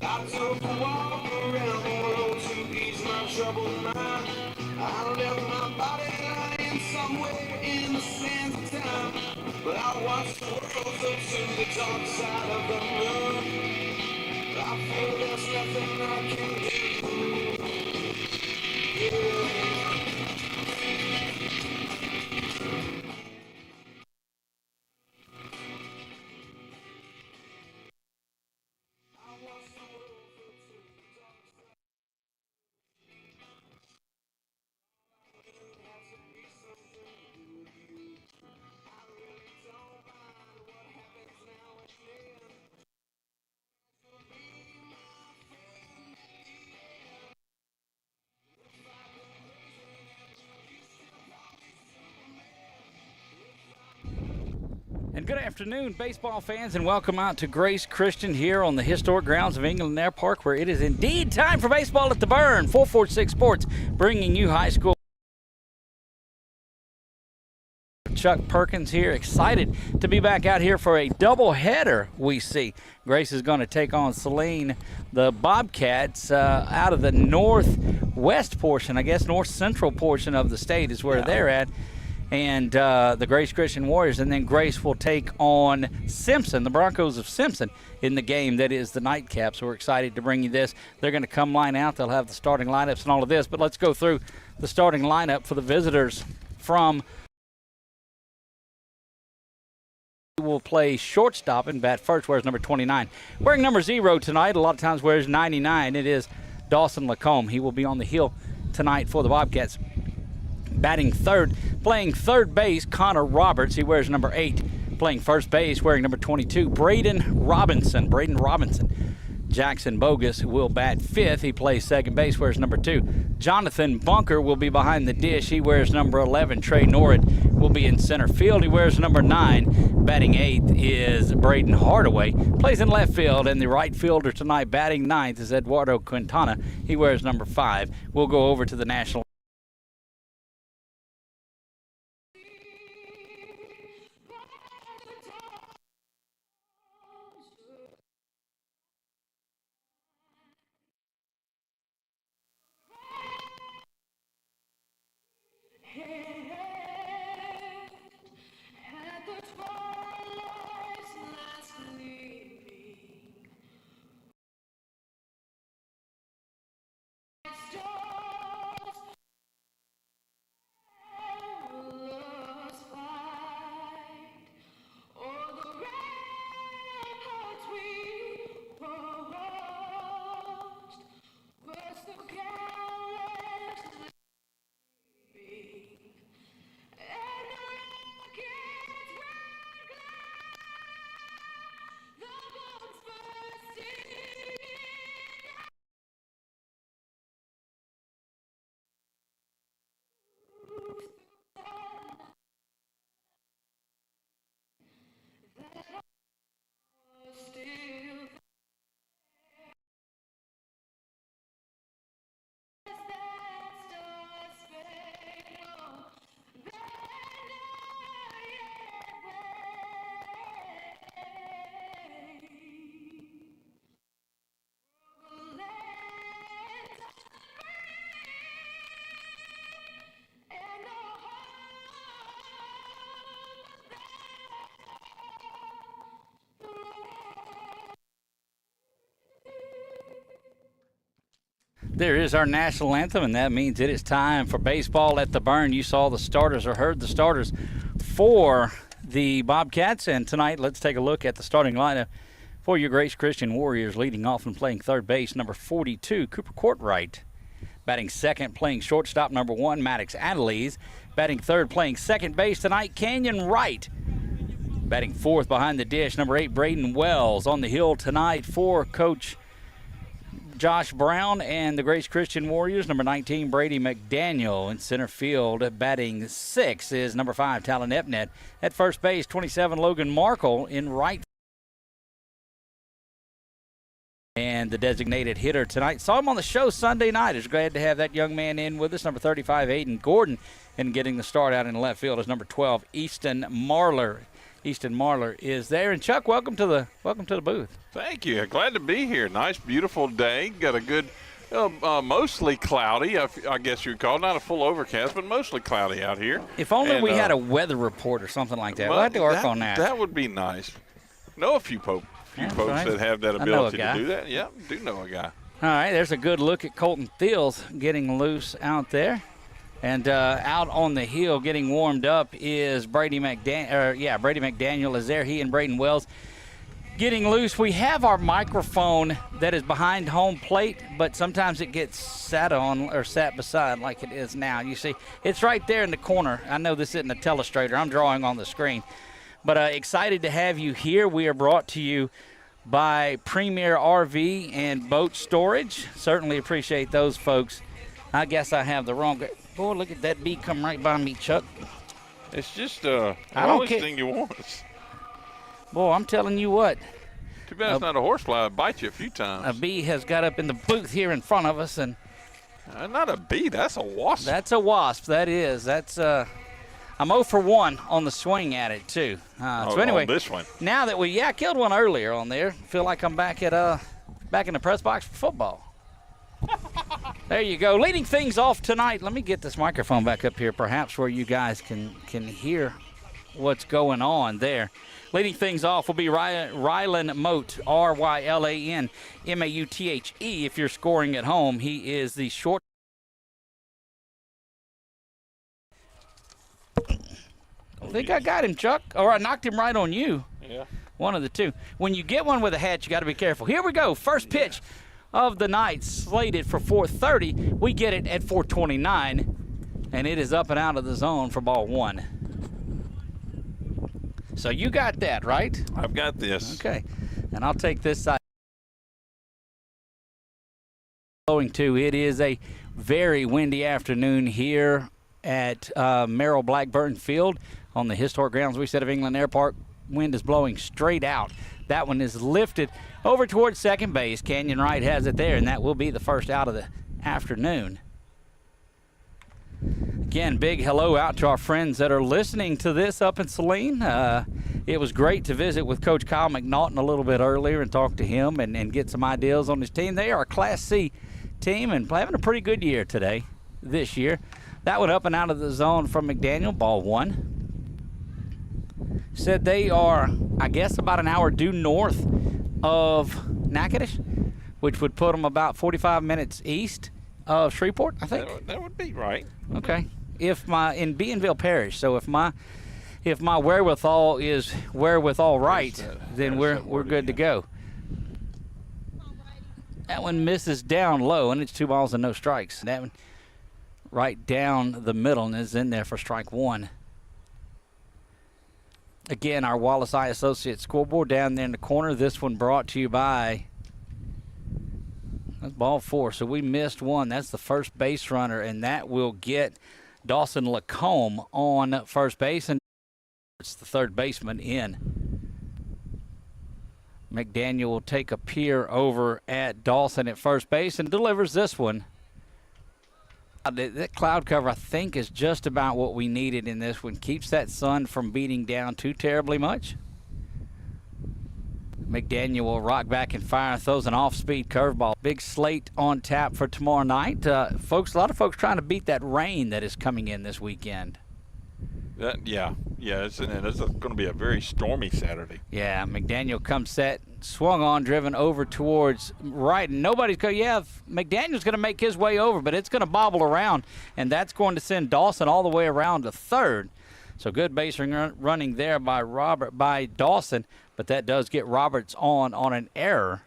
I took a walk around the world to ease my troubled mind. I left my body lying somewhere in the sands of time. But I watched the world go to the dark side of the moon. I feel there's nothing I can do. Yeah. And good afternoon, baseball fans, and welcome out to Grace Christian here on the historic grounds of England Air Park, where it is indeed time for baseball at the Burn. 446 Sports bringing you high school. Chuck Perkins here, excited to be back out here for a doubleheader. We see Grace is going to take on Saline, the Bobcats, out of the northwest portion, I guess north central portion of the state is where they're at. And the Grace Christian Warriors, and then Grace will take on Simpson, the Broncos of Simpson, in the game that is the nightcap. So we're excited to bring you this. They're going to come line out. They'll have the starting lineups and all of this. But let's go through the starting lineup for the visitors from. Will play shortstop and bat first, wears number 29. Wearing number 0 tonight, a lot of times wears 99. It is Dawson Lacombe. He will be on the hill tonight for the Bobcats. Batting third, playing third base, Connor Roberts. He wears number 8. Playing first base, wearing number 22, Braden Robinson. Jackson Bogus will bat fifth. He plays second base, wears number 2. Jonathan Bunker will be behind the dish. He wears number 11. Trey Norrid will be in center field. He wears number 9. Batting 8th is Braden Hardaway. Plays in left field, and the right fielder tonight batting 9th is Eduardo Quintana. He wears number 5. We'll go over to the National. There is our national anthem, and that means it is time for baseball at the Burn. You saw the starters or heard the starters for the Bobcats, and tonight let's take a look at the starting lineup for your Grace Christian Warriors. Leading off and playing third base, number 42, Cooper Courtright. Batting second, playing shortstop, number 1, Maddox Adelise. Batting third, playing second base tonight, Canyon Wright. Batting fourth behind the dish, number 8, Braden Wells. On the hill tonight for Coach Josh Brown and the Grace Christian Warriors, number 19, Brady McDaniel. In center field, batting 6 is number 5, Talon Epnet. At first base, 27, Logan Markle. In right, and the designated hitter tonight. Saw him on the show Sunday night. Is glad to have that young man in with us, number 35, Aiden Gordon. And getting the start out in left field is number 12, Easton Marler. Easton Marlar is there. And Chuck, welcome to the booth. Thank you. Glad to be here. Nice, beautiful day. Got a good, mostly cloudy, I guess you'd call it. Not a full overcast, but mostly cloudy out here. If only we had a weather report or something like that. We'll have to work on that. That would be nice. Know a few folks that have that ability to do that. Yeah, do know a guy. All right, there's a good look at Colton Thiels getting loose out there. And out on the hill getting warmed up is Brady McDaniel. Brady McDaniel is there. He and Braden Wells getting loose. We have our microphone that is behind home plate, but sometimes it gets sat beside like it is now. You see, it's right there in the corner. I know this isn't a telestrator. I'm drawing on the screen. But excited to have you here. We are brought to you by Premier RV and Boat Storage. Certainly appreciate those folks. I guess I have the wrong. Boy, look at that bee come right by me, Chuck. It's just the only thing you want. Boy, I'm telling you what. Too bad it's not a horsefly. It'll bite you a few times. A bee has got up in the booth here in front of us, and not a bee. That's a wasp. That's a wasp. That is. That's I'm 0 for 1 on the swing at it too. So anyway, on this one. Now that I killed one earlier on there. Feel like I'm back in the press box for football. There you go. Leading things off tonight. Let me get this microphone back up here, perhaps where you guys can hear what's going on there. Leading things off will be Rylan Mote, RYLAN MAUTHE. If you're scoring at home, he is the short. I think I got him, Chuck. Or I knocked him right on you. Yeah. One of the two. When you get one with a hatch, you got to be careful. Here we go. First pitch of the night, slated for 4:30. We get it at 4:29, and it is up and out of the zone for ball one. So you got that, right? I've got this. Okay. And I'll take this side. Going to, it is a very windy afternoon here at Merrill Blackburn Field on the historic grounds we said of England Air Park. Wind is blowing straight out. That one is lifted over towards second base. Canyon Wright has it there, and that will be the first out of the afternoon. Again, big hello out to our friends that are listening to this up in Saline. It was great to visit with Coach Kyle McNaughton a little bit earlier and talk to him and get some ideas on his team. They are a Class C team and having a pretty good year this year. That one up and out of the zone from McDaniel, ball one. Said they are, I guess, about an hour due north of Natchitoches, which would put them about 45 minutes east of Shreveport, I think. That would be right. Okay. In Bienville Parish, so if my wherewithal is wherewithal right, then we're good to go. That one misses down low, and it's 2 balls and no strikes. That one right down the middle and is in there for strike one. Again, our Wallace Eye Associates scoreboard down there in the corner. This one brought to you by, that's ball four. So we missed one. That's the first base runner, and that will get Dawson Lacombe on first base. And it's the third baseman in. McDaniel will take a peer over at Dawson at first base and delivers this one. That cloud cover, I think, is just about what we needed in this one. Keeps that sun from beating down too terribly much. McDaniel will rock back and fire, throws an off-speed curveball. Big slate on tap for tomorrow night. A lot of folks trying to beat that rain that is coming in this weekend. It's going to be a very stormy Saturday. Yeah, McDaniel comes set, swung on, driven over towards right, and nobody's going. Yeah, McDaniel's going to make his way over, but it's going to bobble around, and that's going to send Dawson all the way around to third. So good base running there by Dawson, but that does get Roberts on an error.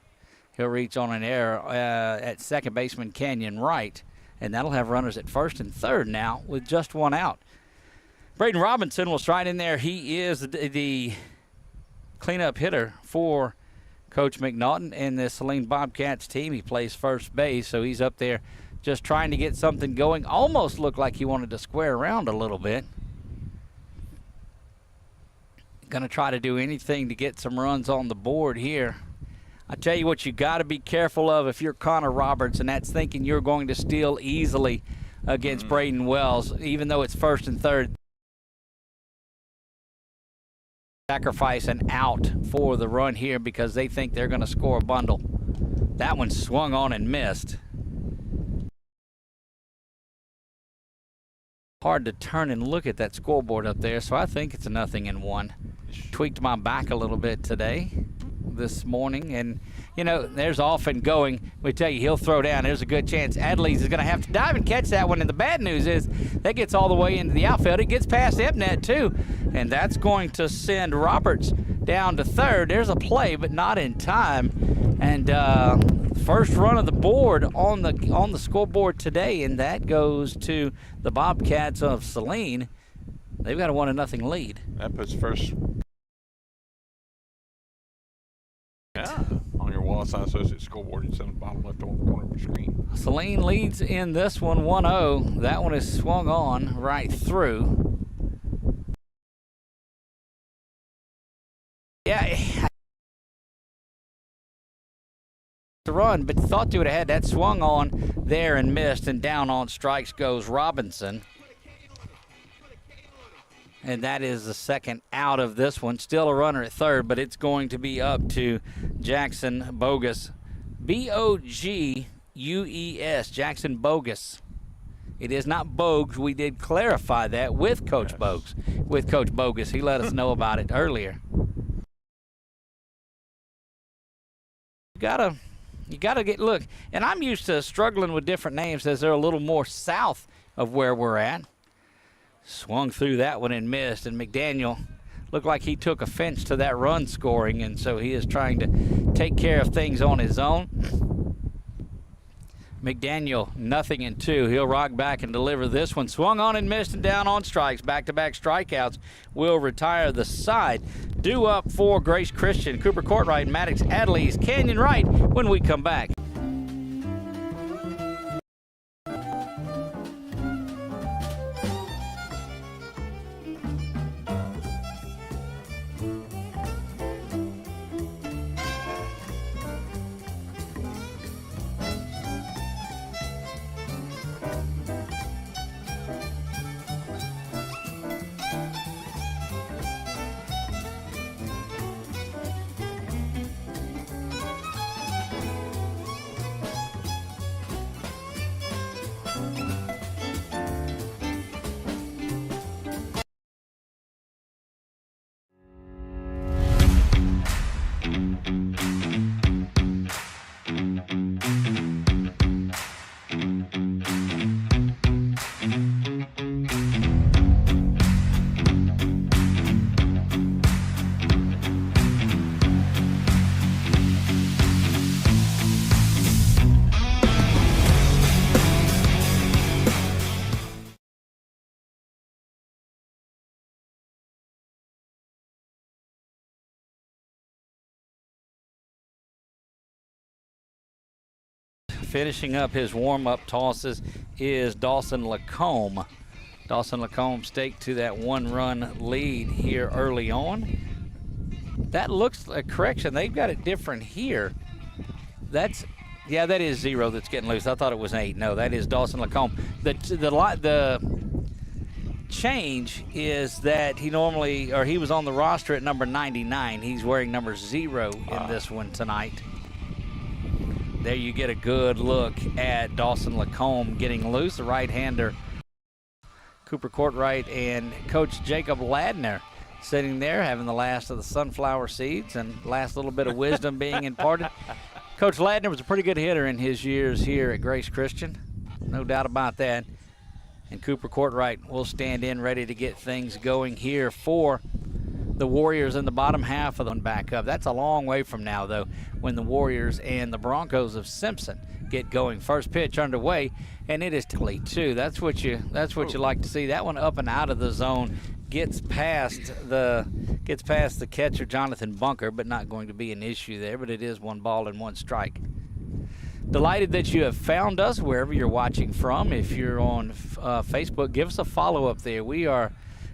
He'll reach on an error at second baseman Canyon Wright, and that'll have runners at first and third now with just one out. Braden Robinson will stride in there. He is the cleanup hitter for Coach McNaughton and the Saline Bobcats team. He plays first base, so he's up there just trying to get something going. Almost looked like he wanted to square around a little bit. Going to try to do anything to get some runs on the board here. I tell you what you got to be careful of if you're Connor Roberts, and that's thinking you're going to steal easily against Braden Wells, even though it's first and third. sacrifice an out for the run here because they think they're going to score a bundle. That one swung on and missed. Hard to turn and look at that scoreboard up there, so I think it's a 0-1. Tweaked my back a little bit this morning, and you know, there's off and going. We tell you, he'll throw down. There's a good chance Adley's is going to have to dive and catch that one, and the bad news is that gets all the way into the outfield. It gets past Epnet too, and that's going to send Roberts down to third. There's a play, but not in time, and first run of the board on the scoreboard today, and that goes to the Bobcats of Saline. They've got a 1-0 lead. That puts first. Yeah, on your Wallace Associates scoreboard, it's on the bottom left corner of the screen. Saline leads in this one 1-0. That one is swung on right through. Yeah. To run, but thought they would have had that swung on there and missed, and down on strikes goes Robinson. And that is the second out of this one. Still a runner at third, but it's going to be up to Jackson Bogus. B-O-G-U-E-S, Jackson Bogus. It is not Bogues. We did clarify that with Coach Bogues. With Coach Bogus. He let us know about it earlier. You gotta look, and I'm used to struggling with different names as they're a little more south of where we're at. Swung through that one and missed, and McDaniel looked like he took offense to that run scoring, and so he is trying to take care of things on his own. McDaniel 0-2. He'll rock back and deliver this one. Swung on and missed, and down on strikes. Back-to-back strikeouts will retire the side. Due up for Grace Christian, Cooper Courtright, Maddox Adley's Canyon Wright when we come back. Finishing up his warm-up tosses is Dawson Lacombe. Dawson Lacombe staked to that one-run lead here early on. That looks a correction. They've got it different here. That is 0 that's getting loose. I thought it was 8. No, that is Dawson Lacombe. The change is that he was on the roster at number 99. He's wearing number 0 in this one tonight. There you get a good look at Dawson Lacombe getting loose, the right-hander. Cooper Courtright and Coach Jacob Ladner sitting there having the last of the sunflower seeds and last little bit of wisdom being imparted. Coach Ladner was a pretty good hitter in his years here at Grace Christian, no doubt about that. And Cooper Courtright will stand in ready to get things going here for the Warriors in the bottom half of the one back up. That's a long way from now, though, when the Warriors and the Broncos of Simpson get going. First pitch underway, and it is typically 2. That's what you like to see. That one up and out of the zone, gets past the catcher Jonathan Bunker, but not going to be an issue there. But it is 1 ball and 1 strike. Delighted that you have found us wherever you're watching from. If you're on Facebook, give us a follow up there. We are,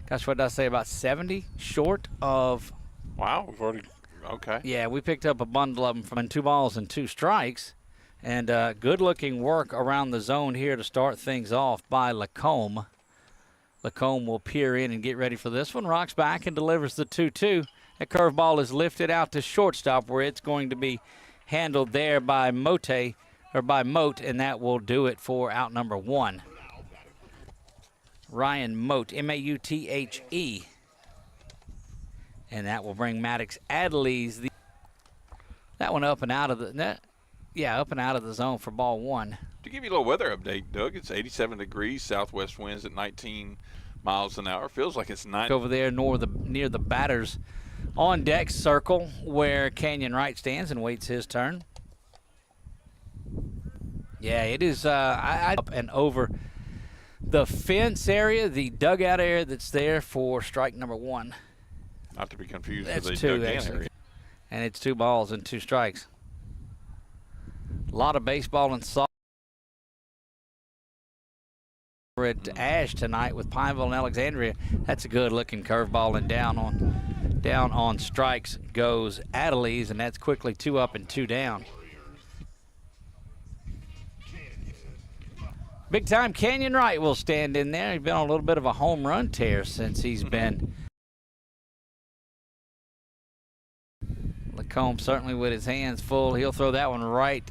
gosh, what did I say, about 70 short of. Wow, we've already, okay. Yeah, we picked up a bundle of them from 2 balls and 2 strikes. And good-looking work around the zone here to start things off by Lacombe. Lacombe will peer in and get ready for this one. Rocks back and delivers the 2-2. That curveball is lifted out to shortstop where it's going to be handled there by Mote, and that will do it for out number 1. Ryan Mote, M-A-U-T-H-E. And that will bring Maddox Adderley's. That one up and out of the net. Yeah, up and out of the zone for ball 1. To give you a little weather update, Doug, it's 87 degrees, southwest winds at 19 miles an hour. Feels like it's 9. Over there near the batter's on deck circle where Canyon Wright stands and waits his turn. Yeah, it is up and over the fence area, the dugout area that's there for strike number 1. Not to be confused That's with the 2, dugout actually. area. And it's 2 balls and 2 strikes. A lot of baseball and softball at Ash tonight with Pineville and Alexandria. That's a good-looking curveball, and down on strikes goes Adderley's, and that's quickly 2 up and 2 down. Big-time Canyon Wright will stand in there. He's been on a little bit of a home run tear since he's been. Lacombe certainly with his hands full. He'll throw that one right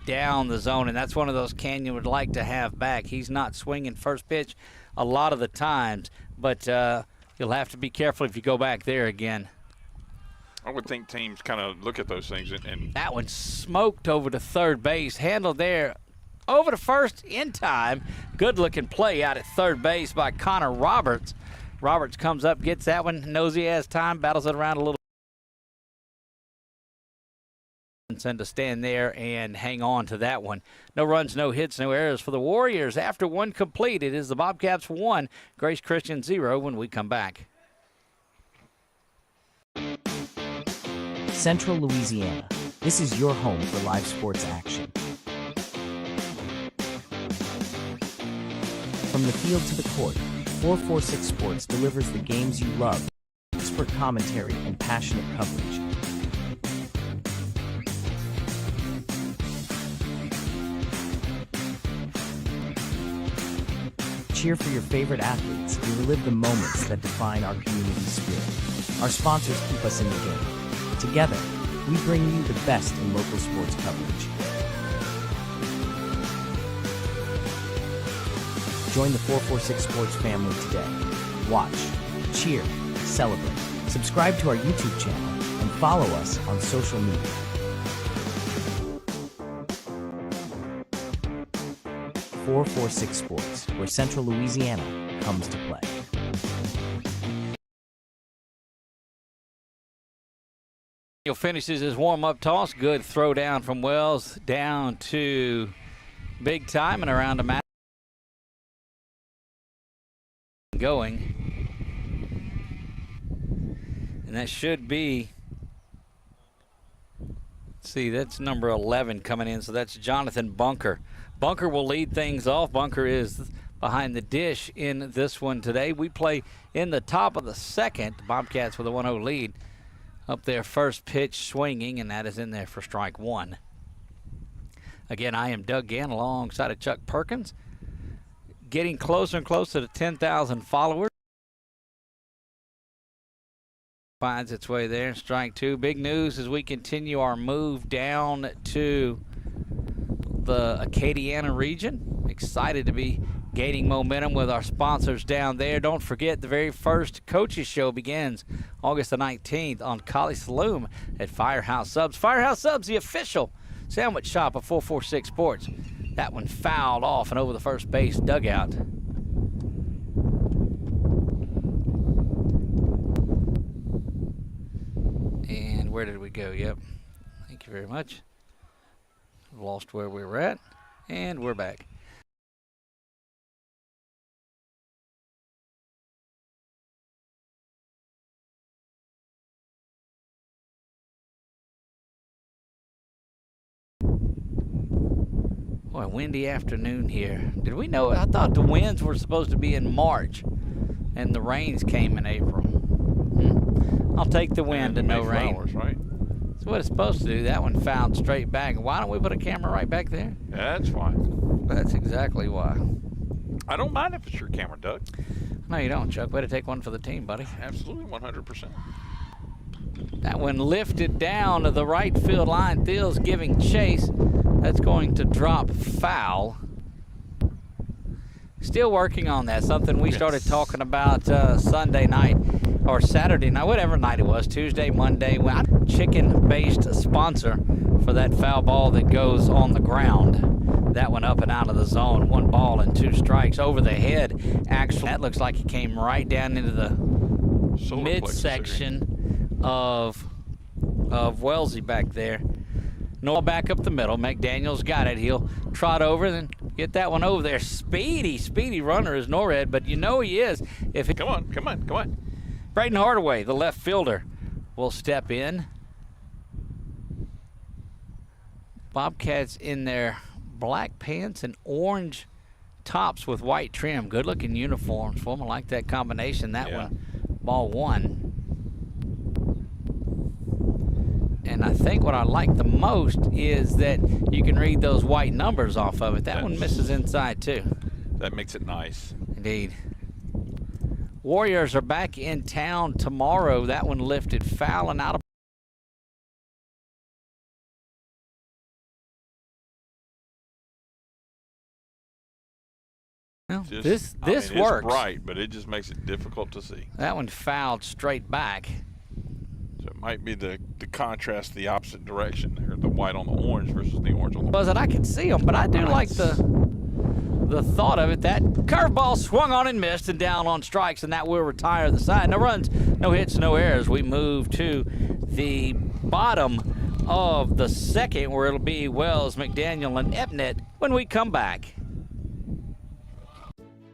down the zone, and that's one of those Canyon would like to have back. He's not swinging first pitch a lot of the times, but you'll have to be careful if you go back there again. I would think teams kind of look at those things and that one smoked over to third base, handled there over to first in time. Good looking play out at third base by Connor Roberts. Roberts comes up, gets that one, knows he has time, battles it around a little. And to stand there and hang on to that one. No runs, no hits, no errors for the Warriors. After 1 complete, it is the Bobcats 1, Grace Christian 0 when we come back. Central Louisiana. This is your home for live sports action. From the field to the court, 446 Sports delivers the games you love, expert commentary, and passionate coverage. Cheer for your favorite athletes and relive the moments that define our community spirit. Our sponsors keep us in the game. Together, we bring you the best in local sports coverage. Join the 446 Sports family today. Watch, cheer, celebrate. Subscribe to our YouTube channel and follow us on social media. 446 Sports, where Central Louisiana comes to play. He'll finishes his warm-up toss. Good throw down from Wells down to Big Time and around to Matt. Going. And that should be, let's see, that's number 11 coming in, so that's Jonathan Bunker. Bunker will lead things off. Bunker is behind the dish in this one today. We play in the top of the second. Bobcats with a 1-0 lead. Up there, first pitch swinging, and that is in there for strike 1. Again, I am Doug Gann alongside of Chuck Perkins. Getting closer and closer to 10,000 followers. Finds its way there, strike 2. Big news as we continue our move down to the Acadiana region. Excited to be gaining momentum with our sponsors down there. Don't forget, the very first coaches show begins August the 19th on Collie Saloon at Firehouse Subs. Firehouse Subs, the official sandwich shop of 446 Sports. That one fouled off and over the first base dugout. And where did we go? Yep. Thank you very much. Lost where we were at, and we're back. Boy, windy afternoon here. Did we know? I thought the winds were supposed to be in March, and the rains came in April. I'll take the wind and no rain. Flowers, right? That's what it's supposed to do. That one fouled straight back. Why don't we put a camera right back there? That's fine. That's exactly why. I don't mind if it's your camera, Doug. No, you don't, Chuck. Way to take one for the team, buddy. Absolutely, 100%. That one lifted down to the right field line. Thiel's giving chase. That's going to drop foul. Still working on that. Something we started talking about Sunday night or Saturday night, whatever night it was, Tuesday, Monday. Chicken-based sponsor for that foul ball that goes on the ground. That one up and out of the zone. 1 ball and 2 strikes over the head. Actually, that looks like it came right down into the midsection of Wellesley back there. Noel back up the middle. McDaniel's got it. He'll trot over and get that one over there. Speedy runner is Norred, but you know he is. Come on. Braden Hardaway, the left fielder, will step in. Bobcats in their black pants and orange tops with white trim. Good-looking uniforms for them. I like that combination. That one, ball 1. And I think what I like the most is that you can read those white numbers off of it. That one misses inside too. That makes it nice. Indeed. Warriors are back in town tomorrow. That one lifted foul and out of. Well, this works. It's bright, but it just makes it difficult to see. That one fouled straight back. So it might be the contrast, the opposite direction there, the white on the orange versus the orange on the Was it? I can see them, but I do like the thought of it. That curveball swung on and missed and down on strikes, and that will retire the side. No runs, no hits, no errors. We move to the bottom of the second, where it'll be Wells, McDaniel, and Epnet when we come back.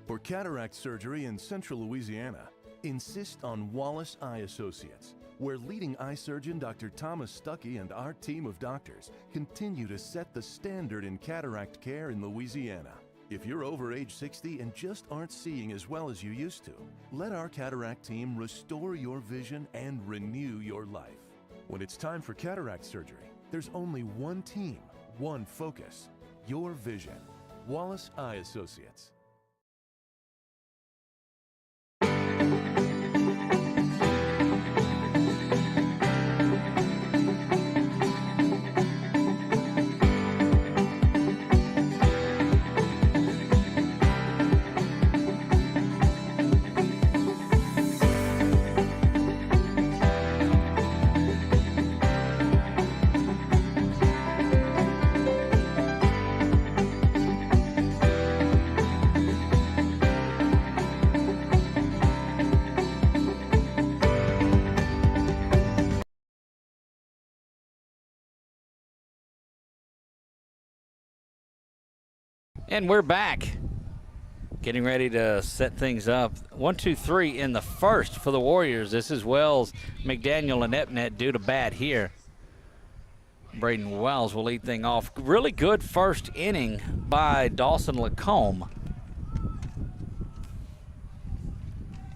For cataract surgery in Central Louisiana, insist on Wallace Eye Associates, where leading eye surgeon Dr. Thomas Stuckey and our team of doctors continue to set the standard in cataract care in Louisiana. If you're over age 60 and just aren't seeing as well as you used to, let our cataract team restore your vision and renew your life. When it's time for cataract surgery, there's only one team, one focus, your vision. Wallace Eye Associates. And we're back, getting ready to set things up. 1, 2, 3 in the first for the Warriors. This is Wells, McDaniel, and Epnet due to bat here. Braden Wells will lead thing off. Really good first inning by Dawson Lacombe.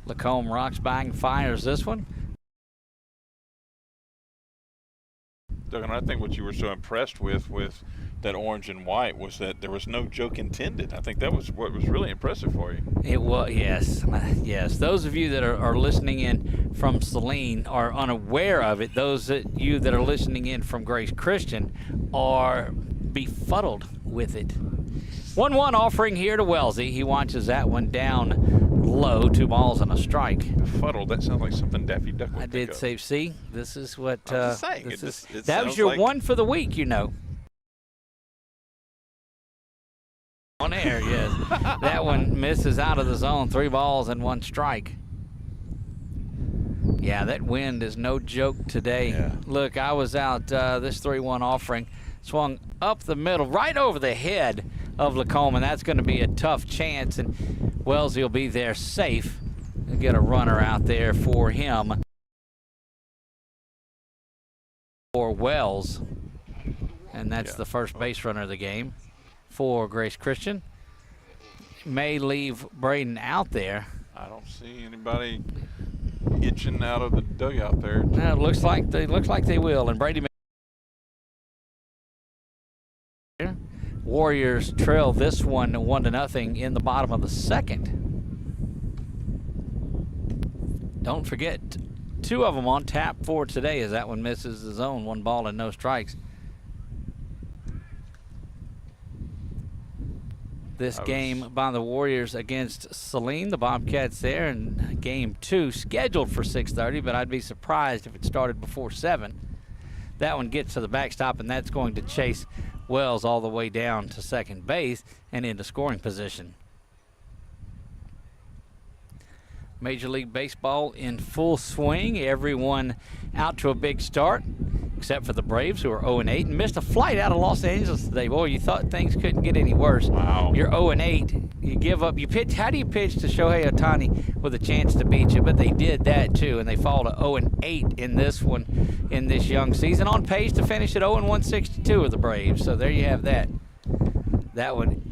Lacombe rocks, bang, fires this one. Doug, and I think what you were so impressed with that orange and white was that there was no joke intended. I think that was what was really impressive for you. It was, yes. Those of you that are listening in from Saline are unaware of it. Those of you that are listening in from Grace Christian are befuddled with it. 1-1 offering here to Wellesley. He watches that one down low, 2 balls and a strike. Befuddled, that sounds like something Daffy Duck would I did say, see, this is what, I'm just saying, that was your one for the week, you know. On air, yes. That one misses out of the zone. 3 balls and 1 strike. Yeah, that wind is no joke today. Yeah. Look, I was out this 3-1 offering. Swung up the middle, right over the head of Lacombe, and that's going to be a tough chance. And Wellesley will be there safe. He'll get a runner out there for him. For Wells. And that's the first base runner of the game for Grace Christian. May leave Braden out there. I don't see anybody itching out of the dugout there. No, it looks like they will. And Brady Warriors trail this one 1-0 in the bottom of the second. Don't forget, 2 of them on tap for today as that one misses the zone. 1 ball and no strikes. This game by the Warriors against Saline, the Bobcats there, and game 2 scheduled for 6:30, but I'd be surprised if it started before 7. That one gets to the backstop, and that's going to chase Wells all the way down to second base and into scoring position. Major League Baseball in full swing. Everyone out to a big start, except for the Braves, who are 0-8 and missed a flight out of Los Angeles today. Boy, you thought things couldn't get any worse. Wow. You're 0-8. You give up. You pitch. How do you pitch to Shohei Ohtani with a chance to beat you? But they did that too, and they fall to 0-8 in this one, in this young season, on pace to finish at 0-162 of the Braves. So there you have that. That one.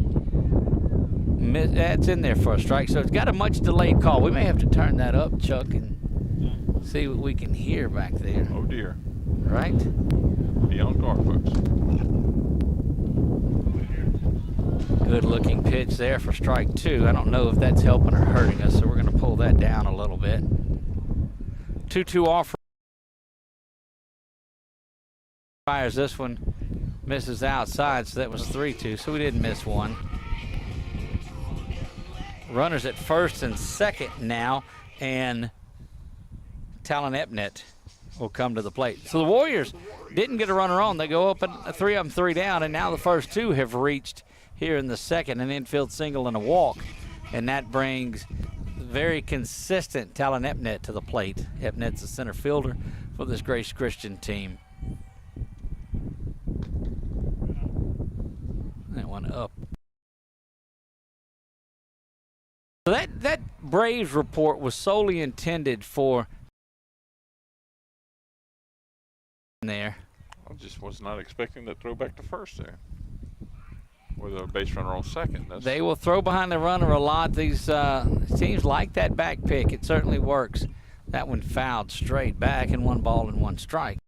That's in there for a strike, so it's got a much delayed call. We may have to turn that up, Chuck, and see what we can hear back there. Oh dear. Right? Be on guard, folks. Good looking pitch there for strike 2. I don't know if that's helping or hurting us, so we're going to pull that down a little bit. 2-2 off. Fires this one, misses outside, so that was 3-2, so we didn't miss one. Runners at first and second now, and Talon Epnet will come to the plate. So the Warriors didn't get a runner on. They go up at 3 of them, 3 down, and now the first 2 have reached here in the second, an infield single and a walk, and that brings very consistent Talon Epnet to the plate. Epnet's the center fielder for this Grace Christian team. That one up. So that Braves report was solely intended for there. I just was not expecting that throw back to first there. With a base runner on second. They will throw behind the runner a lot. These teams like that back pick. It certainly works. That one fouled straight back, and 1 ball and 1 strike.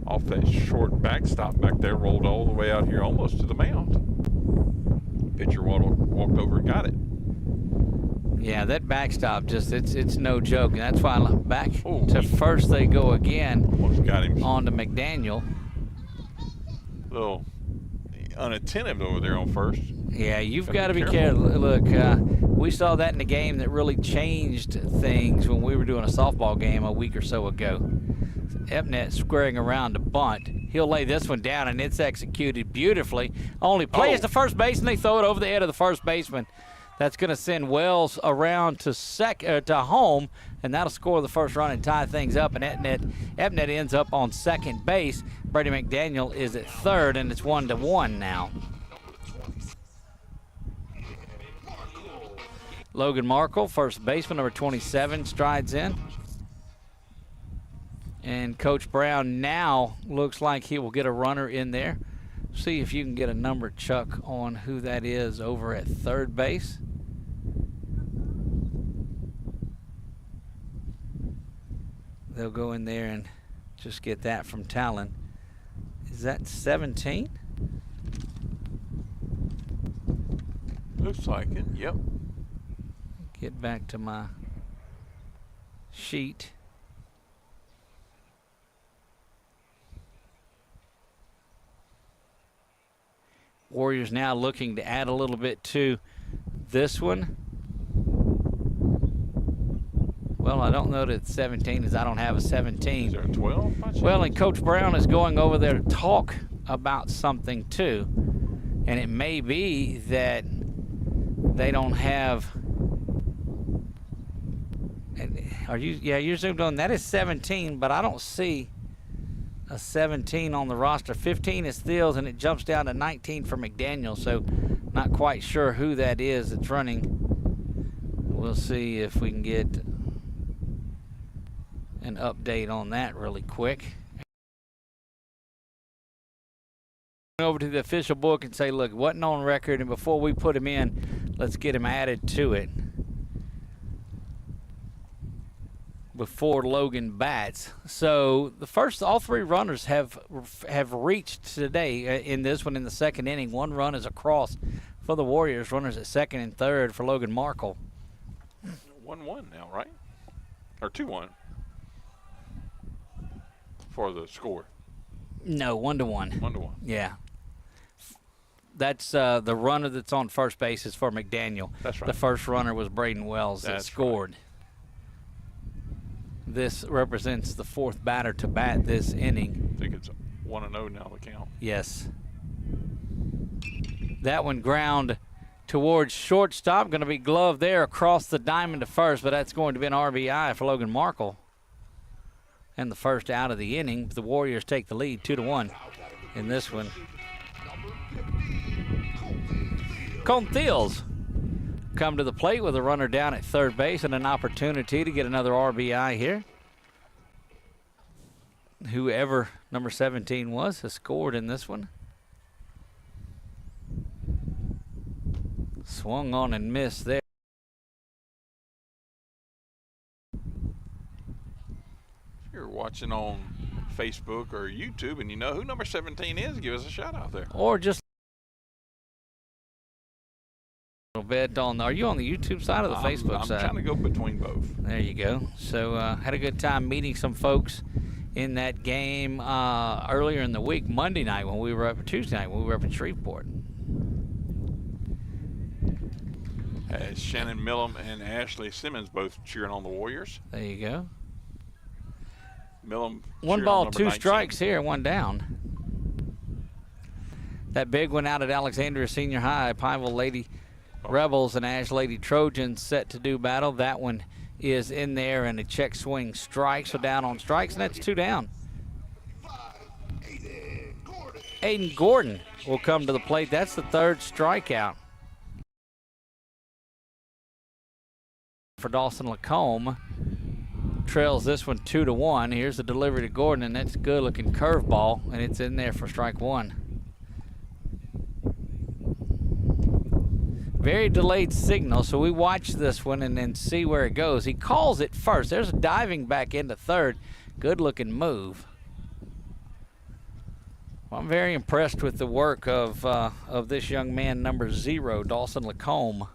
Off that short backstop back there, rolled all the way out here almost to the mound. Pitcher walked over and got it. Yeah, that backstop, just it's no joke. And that's why back to first they go again. Almost got him. On to McDaniel. A little unattentive over there on first. Yeah, you've got to be careful. Look, we saw that in the game that really changed things when we were doing a softball game a week or so ago. Epnet squaring around to bunt. He'll lay this one down, and it's executed beautifully. Only play is to first base, and they throw it over the head of the first baseman. That's going to send Wells around to home, and that'll score the first run and tie things up. And Epnet ends up on second base. Brady McDaniel is at third, and it's 1-1 now. Logan Markle, first baseman, number 27, strides in. And Coach Brown now looks like he will get a runner in there. See if you can get a number, Chuck, on who that is over at third base. They'll go in there and just get that from Talon. Is that 17? Looks like it, yep. Get back to my sheet. Warriors now looking to add a little bit to this one. Well, I don't know that it's 17 as I don't have a 17. Is there a 12? Well, and Coach Brown is going over there to talk about something too. And it may be that they don't have. You're zoomed on. That is 17, but I don't see a 17 on the roster. 15 is Steels, and it jumps down to 19 for McDaniel, so not quite sure who that is that's running. We'll see if we can get an update on that really quick. Over to the official book and say, look, it wasn't on record, and before we put him in, let's get him added to it before Logan bats. So all 3 runners have reached today in this one in the second inning. 1 run is across for the Warriors. Runners at second and third for Logan Markle. 1-1 now, right? Or 2-1 for the score. No, 1-1. 1-1. Yeah. That's the runner that's on first base is for McDaniel. That's right. The first runner was Braden Wells that That's scored. Right. This represents the fourth batter to bat this inning. I think it's 1-0 now, the count. Yes. That one ground towards shortstop. Going to be gloved there across the diamond to first, but that's going to be an RBI for Logan Markle. And the first out of the inning. The Warriors take the lead 2-1 in this one. Colton Thiels come to the plate with a runner down at third base and an opportunity to get another RBI here. Whoever number 17 was has scored in this one. Swung on and missed there. If you're watching on Facebook or YouTube and you know who number 17 is, give us a shout out there. Or just a little bit on. Are you on the YouTube side or the Facebook side? I'm trying to go between both. There you go. So had a good time meeting some folks in that game earlier in the week, Monday night when we were up, Tuesday night when we were up in Shreveport. Shannon Millum and Ashley Simmons both cheering on the Warriors. There you go. Millum. One ball, two 19. strikes here, one down. That big one out at Alexandria Senior High, Pineville Lady Rebels and Ash Lady Trojans set to do battle. That one is in there and a check swing strike, so down on strikes, and that's two down. Aiden Gordon will come to the plate. That's the third strikeout for Dawson Lacombe. Trails this one 2-1. Here's the delivery to Gordon, and that's a good looking curveball, and it's in there for strike one. Very delayed signal, so we watch this one and then see where it goes. He calls it first. There's a diving back into third. Good looking move. Well, I'm very impressed with the work of this young man, number 0, Dawson Lacombe.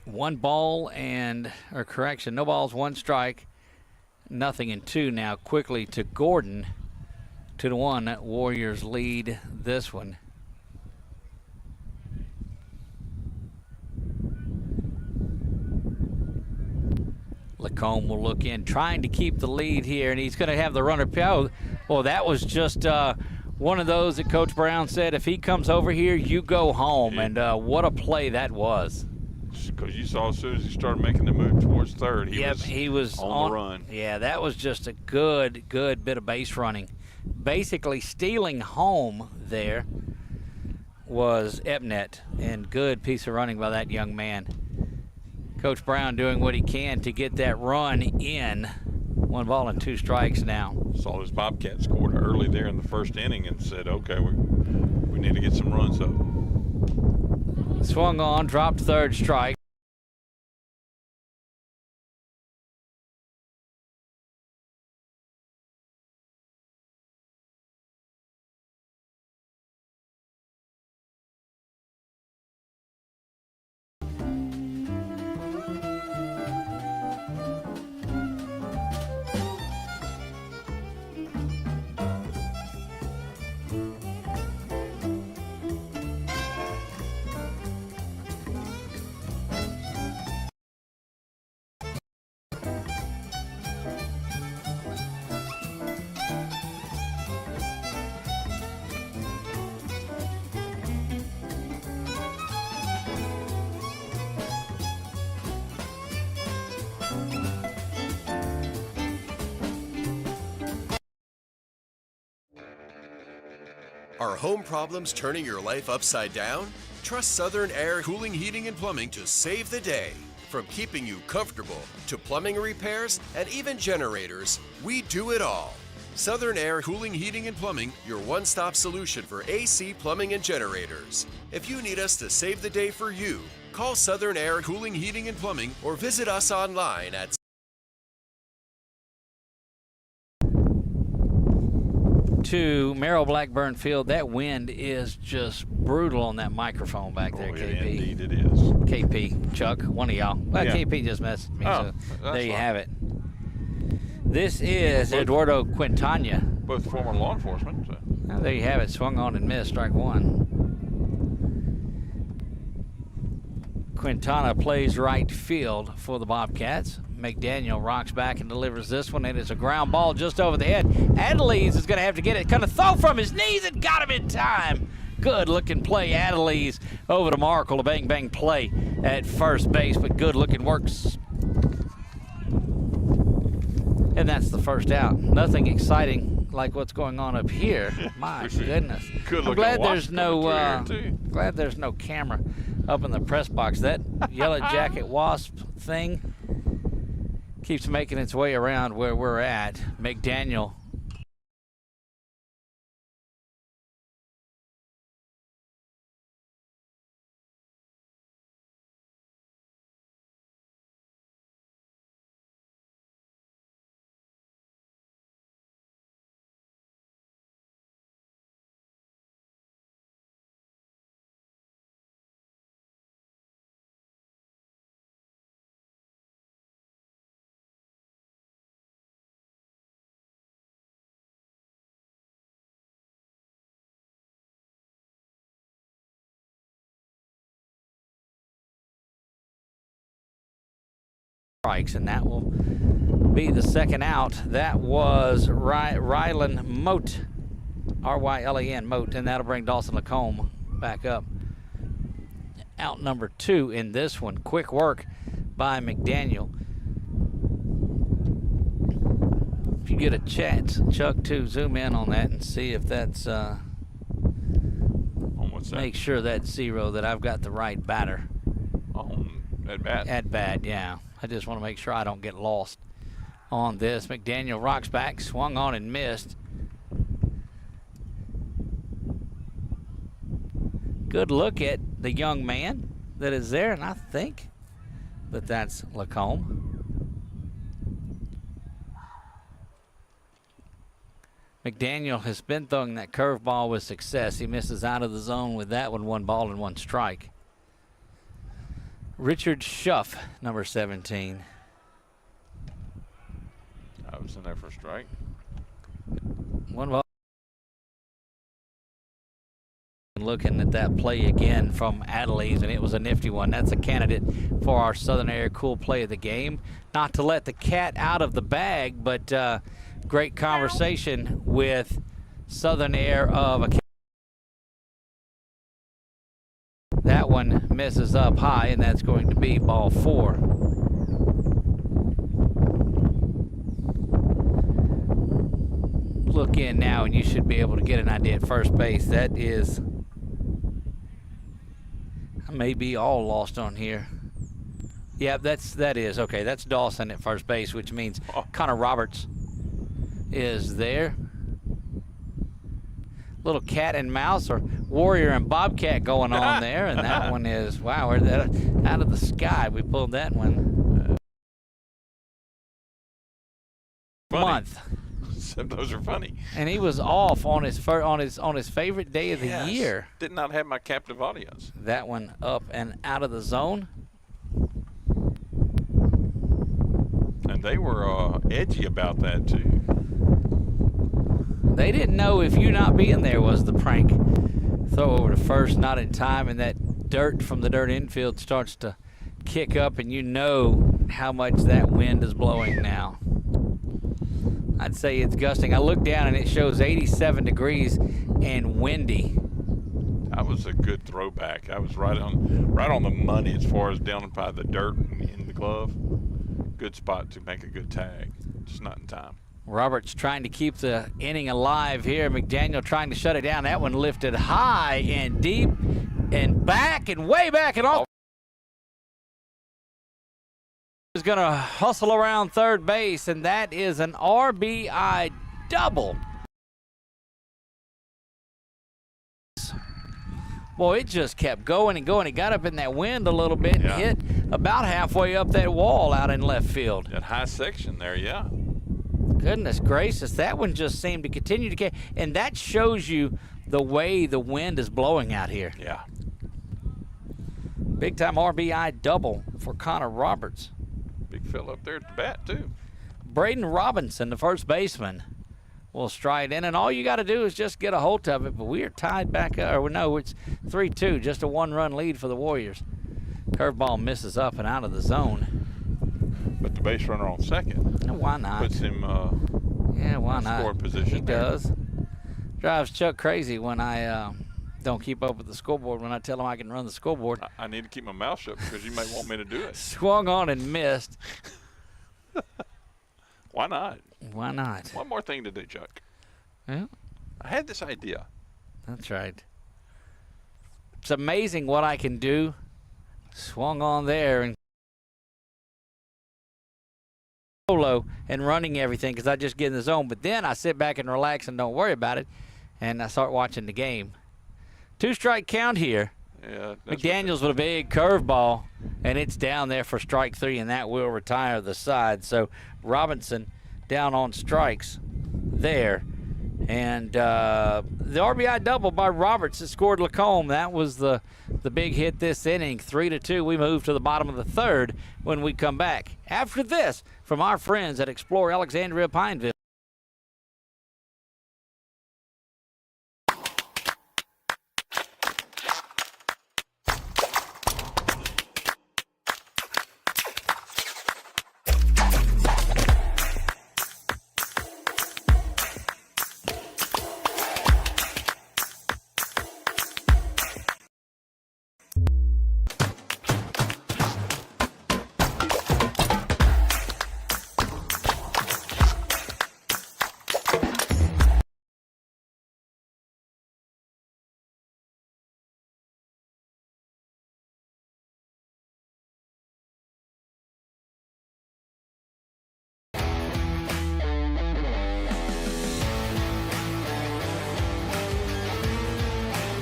One ball and, or correction, no balls, one strike, nothing in two now. Quickly to Gordon, 2-1. Warriors lead this one. Lacombe will look in, trying to keep the lead here, and he's going to have the runner. Well, that was just one of those that Coach Brown said, if he comes over here, you go home. And what a play that was. Because you saw as soon as he started making the move towards third, he was on the run. Yeah, that was just a good bit of base running. Basically stealing home there was Epnet, and good piece of running by that young man. Coach Brown doing what he can to get that run in. One ball and two strikes now. Saw this Bobcat scored early there in the first inning and said, okay, we need to get some runs up. Swung on, dropped third strike. Are home problems turning your life upside down? Trust Southern Air Cooling, Heating, and Plumbing to save the day. From keeping you comfortable to plumbing repairs and even generators, we do it all. Southern Air Cooling, Heating, and Plumbing, your one-stop solution for AC, plumbing, and generators. If you need us to save the day for you, call Southern Air Cooling, Heating, and Plumbing or visit us online at to Merrill Blackburn Field. That wind is just brutal on that microphone back there, Oh, yeah, KP. indeed it is. KP, Chuck, one of y'all. Well, Yeah. KP just messaged me, Oh, so there you fine. have it. This is Eduardo Quintana. Both former law enforcement. So. Well, there you have it. Swung on and missed, strike one. Quintana plays right field for the Bobcats. McDaniel rocks back and delivers this one. It is a ground ball just over the head. Adelise is going to have to get it. Going to throw from his knees and got him in time. Good looking play. Adelise over to Markle. A bang bang play at first base, but good looking works. And that's the first out. Nothing exciting like what's going on up here. My goodness. Good I'm looking glad wasp there's no coming through here, too. glad there's no camera up in the press box. That yellow jacket wasp thing keeps making its way around where we're at. McDaniel strikes, and that will be the second out. That was Rylan Moat, R-Y-L-A-N, Moat, and that'll bring Dawson Lacombe back up. Out number 2 in this one. Quick work by McDaniel. If you get a chance, Chuck, to zoom in on that and see if that's On what's that? make sure that's 0, that I've got the right batter. At bat. At bat, yeah. I just want to make sure I don't get lost on this. McDaniel rocks back, swung on and missed. Good look at the young man that is there, and I think that that's Lacombe. McDaniel has been throwing that curveball with success. He misses out of the zone with that one, 1 ball and 1 strike. Richard Schuff, number 17. I was in there for a strike. 1 ball. Looking at that play again from Adelise, and it was a nifty one. That's a candidate for our Southern Air cool play of the game. Not to let the cat out of the bag, but great conversation with Southern Air of a. That one misses up high, and that's going to be ball 4. Look in now, and you should be able to get an idea at first base. That is, I may be all lost on here. Yeah, that is okay. That's Dawson at first base, which means Connor Roberts is there. Little cat and mouse or warrior and bobcat going on there, and that one is, wow, out of the sky. We pulled that one. Month. Those are funny. And he was off on his favorite day of the year. Did not have my captive audience. That one up and out of the zone. And they were edgy about that too. They didn't know if you not being there was the prank. Throw over to first, not in time, and that dirt from the dirt infield starts to kick up, and you know how much that wind is blowing now. I'd say it's gusting. I look down and it shows 87 degrees and windy. That was a good throwback. I was right on the money as far as down by the dirt in the glove. Good spot to make a good tag. Just not in time. Roberts trying to keep the inning alive here. McDaniel trying to shut it down. That one lifted high and deep and back and way back and off. Is going to hustle around third base, and that is an RBI double. Boy, it just kept going and going. It got up in that wind a little bit and hit about halfway up that wall out in left field. That high section there, yeah. Goodness gracious, that one just seemed to continue to and that shows you the way the wind is blowing out here. Yeah. Big time RBI double for Connor Roberts. Big fella up there at the bat, too. Braden Robinson, the first baseman, will stride in, and all you got to do is just get a hold of it. But we are tied back up. Or no, it's 3-2, just a one-run lead for the Warriors. Curveball misses up and out of the zone. But the base runner on second. And why not? Puts him yeah, why in not? scoring position. He there. does. Drives Chuck crazy when I don't keep up with the scoreboard when I tell him I can run the scoreboard. I need to keep my mouth shut because you may want me to do it. Swung on and missed. Why not? Why not? One more thing to do, Chuck. Yeah, I had this idea. that's right. It's amazing what I can do. Swung on there and solo and running everything because I just get in the zone. But then I sit back and relax and don't worry about it, and I start watching the game. 2-strike count here. Yeah. McDaniels with a big curveball, and it's down there for strike 3, and that will retire the side. So Robinson down on strikes there. And the RBI double by Roberts that scored Lacombe. That was the big hit this inning. 3-2. We move to the bottom of the third when we come back. After this, from our friends at Explore Alexandria Pineville.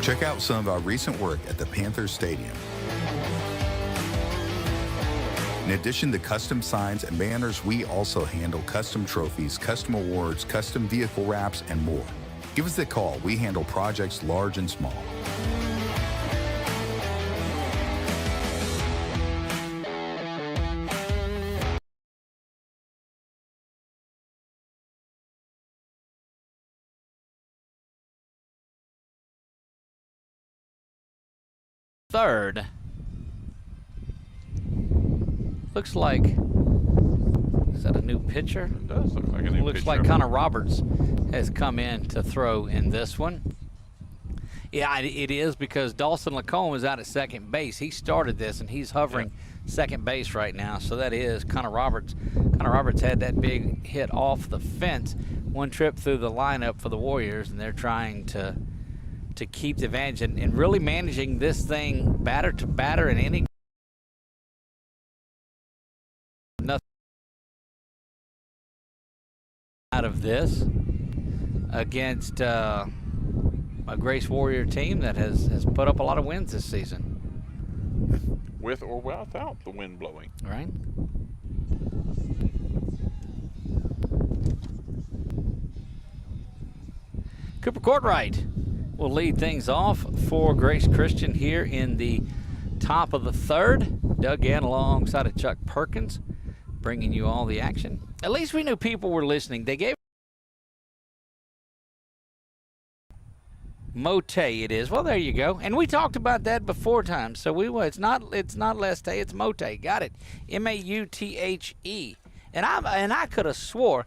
Check out some of our recent work at the Panthers Stadium. In addition to custom signs and banners, we also handle custom trophies, custom awards, custom vehicle wraps, and more. Give us a call. We handle projects large and small. Third. Looks like, is that a new pitcher? It does look like a new Looks pitcher. like Connor Roberts has come in to throw in this one. Yeah, it is because Dawson Lacombe is out at second base. He started this, and he's hovering second base right now. So that is Connor Roberts. Connor Roberts had that big hit off the fence, one trip through the lineup for the Warriors, and they're trying to keep the advantage and really managing this thing batter to batter in any. Nothing out of this against a Grace Warrior team that has put up a lot of wins this season. With or without the wind blowing. Right? Cooper Courtright will lead things off for Grace Christian here in the top of the third. Doug in alongside of Chuck Perkins, bringing you all the action. At least we knew people were listening. They gave Mote it is. Well, there you go. And we talked about that before time. So it's not Leste, it's Mote. Got it. M-A-U-T-H-E. And I could have swore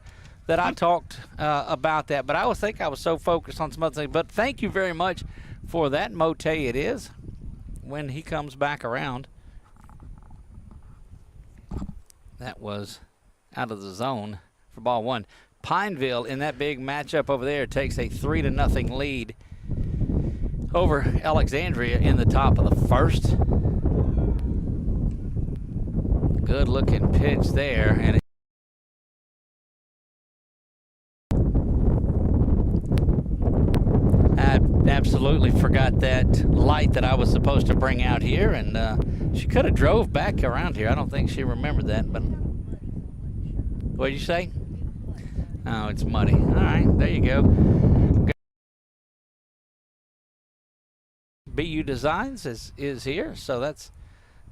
that I talked about that, but I think I was so focused on some other things. But thank you very much for that. Mote it is when he comes back around. That was out of the zone for ball one. Pineville in that big matchup over there takes a 3-0 lead over Alexandria in the top of the first. Good looking pitch there, and I absolutely forgot that light that I was supposed to bring out here, and she could have drove back around here. I don't think she remembered that, but what did you say? Oh, it's muddy. All right, there you go. BU Designs is here, so that's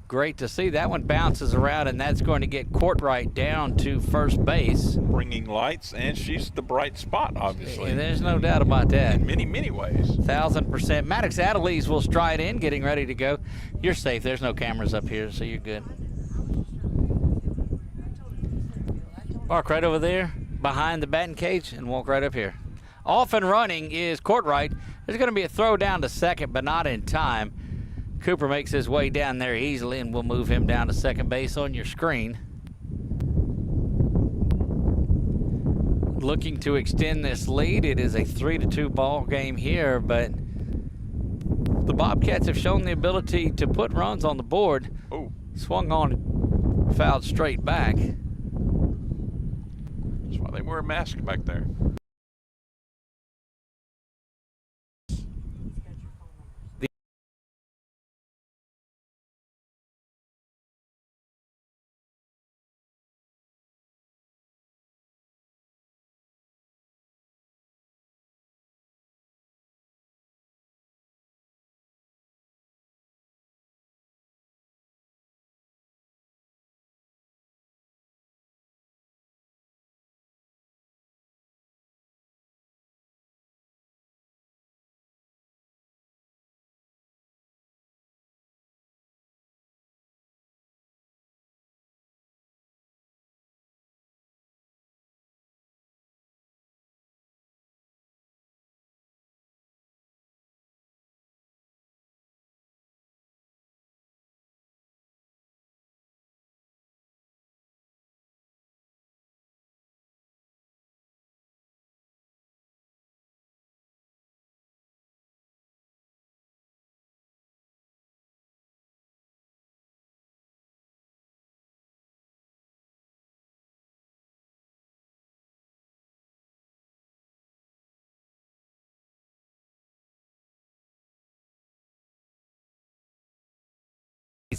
great to see. That one bounces around, and that's going to get Courtright down to first base. Bringing lights, and she's the bright spot, obviously. Yeah, there's no doubt about that. In many, many ways. 1,000%. Maddox Adelise will stride in, getting ready to go. You're safe. There's no cameras up here, so you're good. Park right over there behind the batting cage and walk right up here. Off and running is Courtright. There's going to be a throw down to second, but not in time. Cooper makes his way down there easily, and we'll move him down to second base on your screen. Looking to extend this lead. It is a 3-2 ball game here, but the Bobcats have shown the ability to put runs on the board. Oh. Swung on, fouled straight back. That's why they wear a mask back there.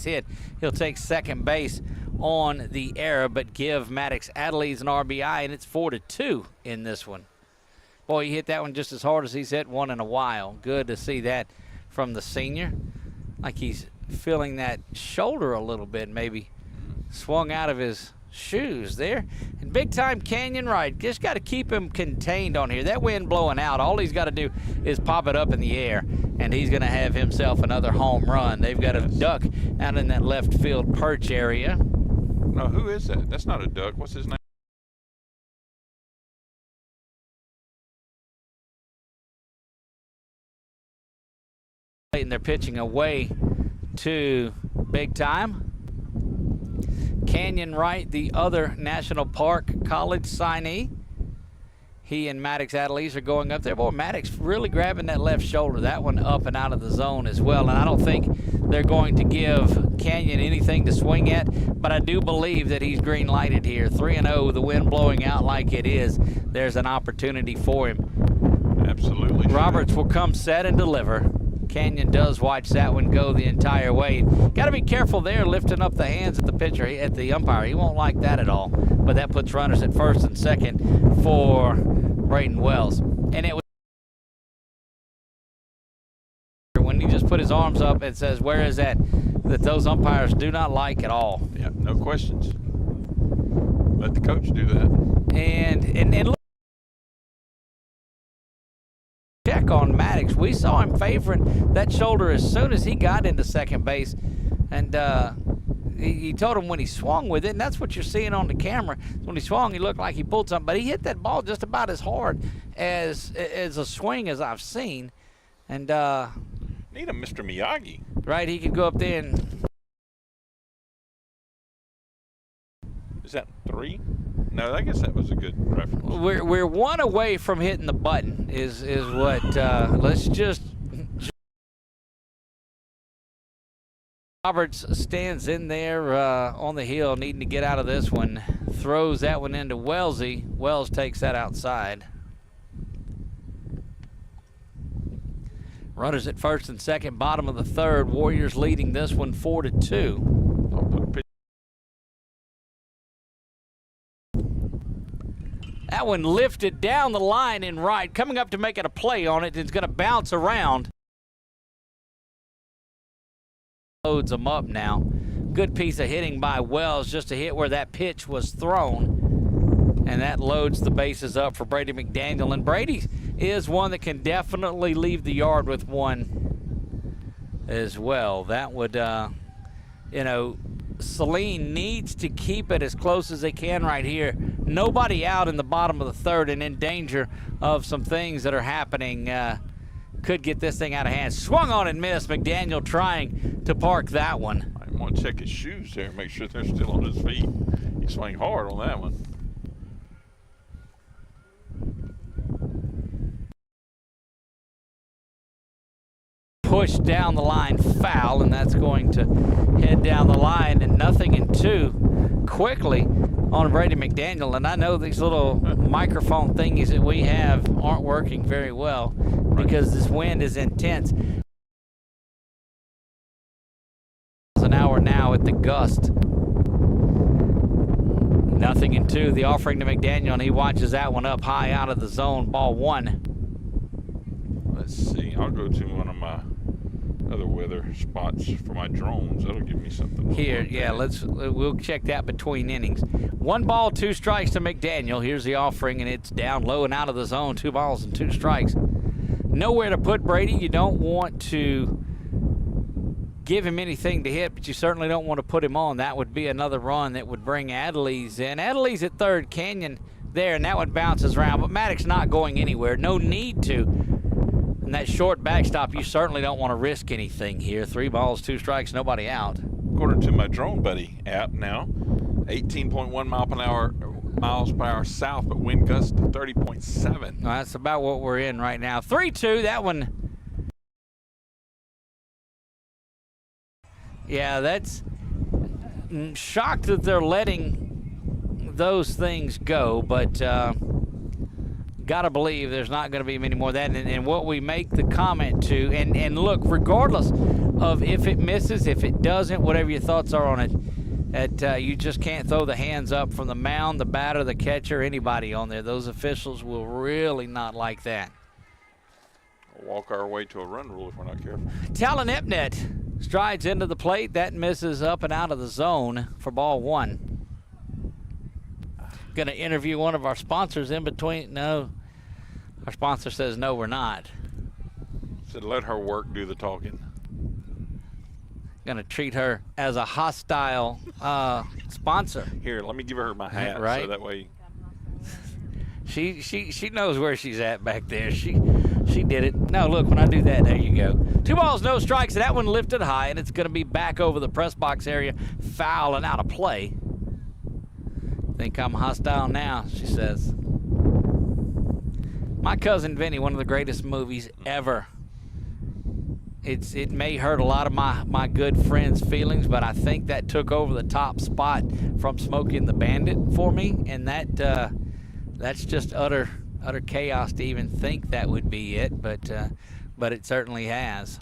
Hit. He'll take second base on the error, but give Maddox Adelise an RBI, and it's 4-2 in this one. Boy, he hit that one just as hard as he's hit one in a while. Good to see that from the senior. Like he's feeling that shoulder a little bit, maybe swung out of his shoes there. And big time Canyon Wright. Just got to keep him contained on here. That wind blowing out, all he's got to do is pop it up in the air, and he's going to have himself another home run. They've got a duck out in that left field perch area. No, who is that? That's not a duck. What's his name? And they're pitching away to big time. Canyon Wright, the other National Park College signee. He and Maddox Adelise are going up there. Boy, Maddox really grabbing that left shoulder. That one up and out of the zone as well. And I don't think they're going to give Canyon anything to swing at, but I do believe that he's green lighted here. 3-0, the wind blowing out like it is. There's an opportunity for him. Absolutely. Roberts will come set and deliver. Canyon does watch that one go the entire way. Got to be careful there lifting up the hands at the pitcher, at the umpire. He won't like that at all. But that puts runners at first and second for Braden Wells. And it was when he just put his arms up and says, "Where is that?" that those umpires do not like at all. Yeah, no questions. Let the coach do that. And look, check on Maddox. We saw him favoring that shoulder as soon as he got into second base, and he told him when he swung with it, and that's what you're seeing on the camera. When he swung, he looked like he pulled something, but he hit that ball just about as hard as a swing as I've seen. And need a Mr. Miyagi. Right, he could go up there and. Is that 3? No, I guess that was a good reference. We're one away from hitting the button. Is what? Let's just. Roberts stands in there on the hill, needing to get out of this one. Throws that one into Wellesley. Wells takes that outside. Runners at first and second, bottom of the third. Warriors leading this one 4-2. That one lifted down the line in right, coming up to make it a play on it. It's going to bounce around. Loads them up now. Good piece of hitting by Wells just to hit where that pitch was thrown. And that loads the bases up for Brady McDaniel. And Brady is one that can definitely leave the yard with one as well. That would, Saline needs to keep it as close as they can right here. Nobody out in the bottom of the third and in danger of some things that are happening. Could get this thing out of hand. Swung on and missed. McDaniel trying to park that one. I want to check his shoes there, make sure they're still on his feet. He swung hard on that one. Pushed down the line, foul, and that's going to head down the line, and 0-2 quickly on Brady McDaniel. And I know these little microphone thingies that we have aren't working very well because this wind is intense. An hour now at the gust. 0-2. The offering to McDaniel, and he watches that one up high out of the zone. Ball one. Let's see. I'll go to one of my other weather spots for my drones. That'll give me something. Here, yeah, we'll check that between innings. 1 ball, 2 strikes to McDaniel. Here's the offering, and it's down low and out of the zone. 2 balls and 2 strikes. Nowhere to put Brady. You don't want to give him anything to hit, but you certainly don't want to put him on. That would be another run that would bring Adelise in. Adelise at third, Canyon there, and that one bounces around, but Maddox not going anywhere. No need to. And that short backstop, you certainly don't want to risk anything here. 3 balls, 2 strikes, nobody out. According to my Drone Buddy app now, 18.1 miles per hour south, but wind gust 30.7. Well, that's about what we're in right now. 3-2, that one. Yeah, that's shocked that they're letting those things go, but gotta believe there's not going to be many more of that. And what we make the comment to, and look, regardless of if it misses, if it doesn't, whatever your thoughts are on it, you just can't throw the hands up from the mound, the batter, the catcher, anybody on there. Those officials will really not like that. We'll walk our way to a run rule if we're not careful. Talon Epnet strides into the plate. That misses up and out of the zone for ball one. Going to interview one of our sponsors in between. No, our sponsor says no, we're not. Said let her work do the talking. Going to treat her as a hostile sponsor. Here, let me give her my hat, right? So that way. She knows where she's at back there. She did it. No, look, when I do that, there you go. 2 balls, no strikes. That one lifted high, and it's going to be back over the press box area, foul and out of play. Think I'm hostile now, she says. My Cousin Vinny, one of the greatest movies ever. It may hurt a lot of my good friends' feelings, but I think that took over the top spot from Smokey and the Bandit for me, and that's just utter chaos to even think that would be it, but it certainly has.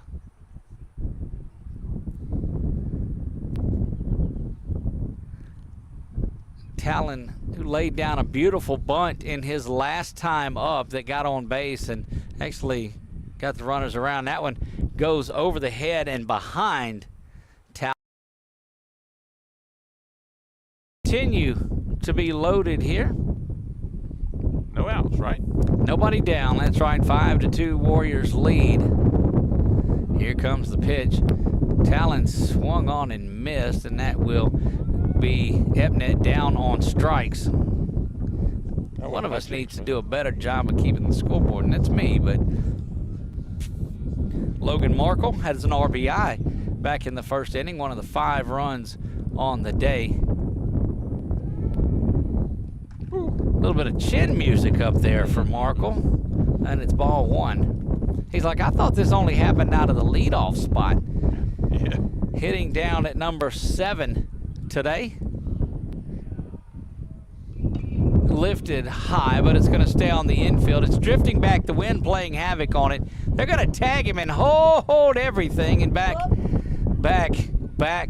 Talon, who laid down a beautiful bunt in his last time up that got on base and actually got the runners around. That one goes over the head and behind Talon. Continue to be loaded here. No outs, right? Nobody down. That's right. 5-2 Warriors lead. Here comes the pitch. Talon swung on and missed, and that will be Epnet down on strikes. One of us needs to do a better job of keeping the scoreboard, and that's me, but Logan Markle has an RBI back in the first inning, one of the 5 runs on the day. A little bit of chin music up there for Markle, and it's ball one. He's like, I thought this only happened out of the leadoff spot. Yeah. Hitting down at number 7 today. Lifted high, but it's going to stay on the infield. It's drifting back, the wind playing havoc on it. They're going to tag him and hold everything, and back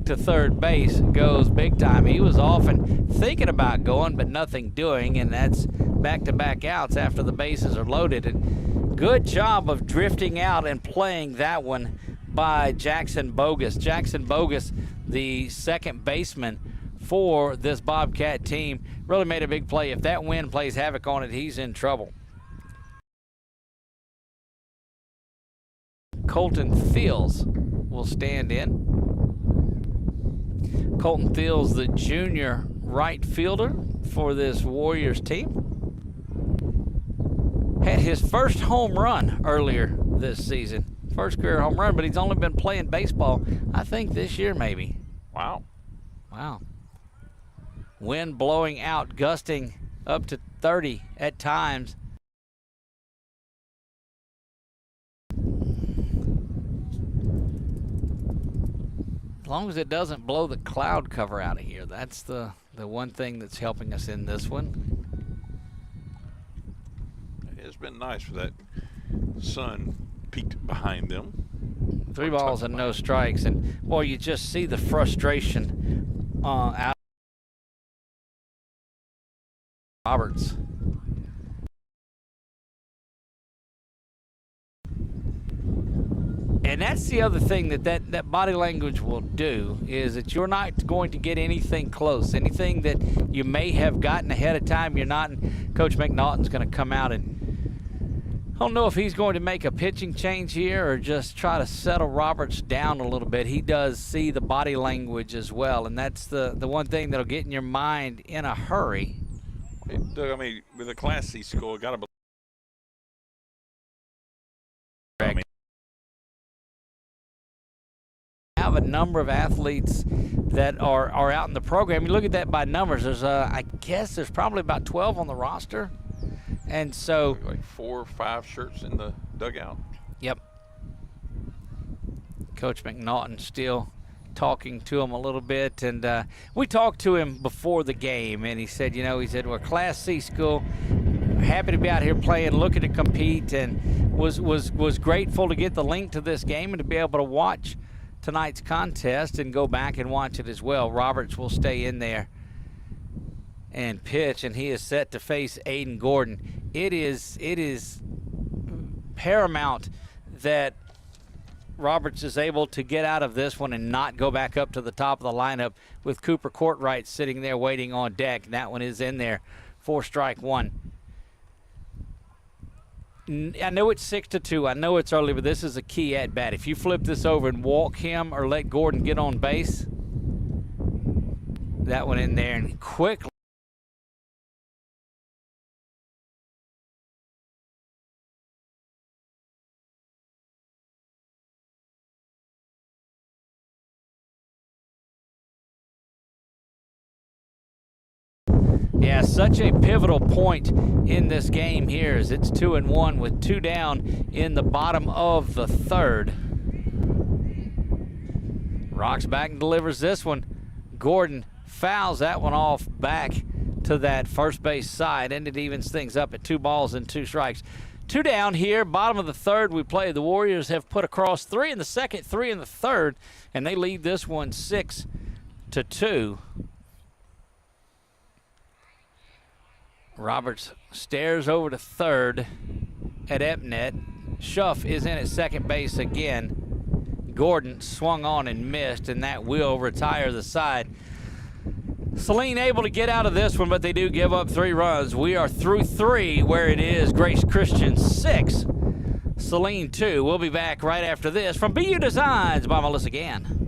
to third base goes big time. He was off and thinking about going, but nothing doing, and that's back-to-back outs after the bases are loaded. And good job of drifting out and playing that one by Jackson Bogus. Jackson Bogus, the second baseman for this Bobcat team, really made a big play. If that wind plays havoc on it, he's in trouble. Colton Fields will stand in. Colton Fields, the junior right fielder for this Warriors team, had his first home run earlier this season. First career home run, but he's only been playing baseball, I think, this year maybe. Wow. Wow. Wind blowing out, gusting up to 30 at times. As long as it doesn't blow the cloud cover out of here, that's the one thing that's helping us in this one. It's been nice for that sun peeked behind them. 3 balls and no strikes, and boy, you just see the frustration out of Roberts. And that's the other thing that body language will do, is that you're not going to get anything close. Anything that you may have gotten ahead of time, you're not. And Coach McNaughton's going to come out, and I don't know if he's going to make a pitching change here or just try to settle Roberts down a little bit. He does see the body language as well, and that's the one thing that'll get in your mind in a hurry. Doug, I mean, with a Class C school, got to believe. I mean, Have a number of athletes that are out in the program. You look at that by numbers. There's I guess there's probably about 12 on the roster, and so like 4 or 5 shirts in the dugout. Yep. Coach McNaughton still talking to him a little bit, and we talked to him before the game, and he said, we're Class C school, happy to be out here playing, looking to compete, and was grateful to get the link to this game and to be able to watch tonight's contest and go back and watch it as well. Roberts will stay in there and pitch, and he is set to face Aiden Gordon. It is paramount that Roberts is able to get out of this one and not go back up to the top of the lineup with Cooper Courtwright sitting there waiting on deck. That one is in there for strike one. I know it's 6-2. I know it's early, but this is a key at bat. If you flip this over and walk him or let Gordon get on base, that one in there and quickly. Yeah, such a pivotal point in this game here as it's 2-1 with 2 down in the bottom of the third. Rocks back and delivers this one. Gordon fouls that one off back to that first base side, and it evens things up at 2 balls and 2 strikes. 2 down here, bottom of the third we play. The Warriors have put across 3 in the second, 3 in the third, and they lead this one 6-2. Roberts stares over to third at Epnet. Schuff is in at second base again. Gordon swung on and missed, and that will retire the side. Saline able to get out of this one, but they do give up 3 runs. We are through 3 where it is Grace Christian 6, Saline 2. We'll be back right after this from BU Designs by Melissa Gann.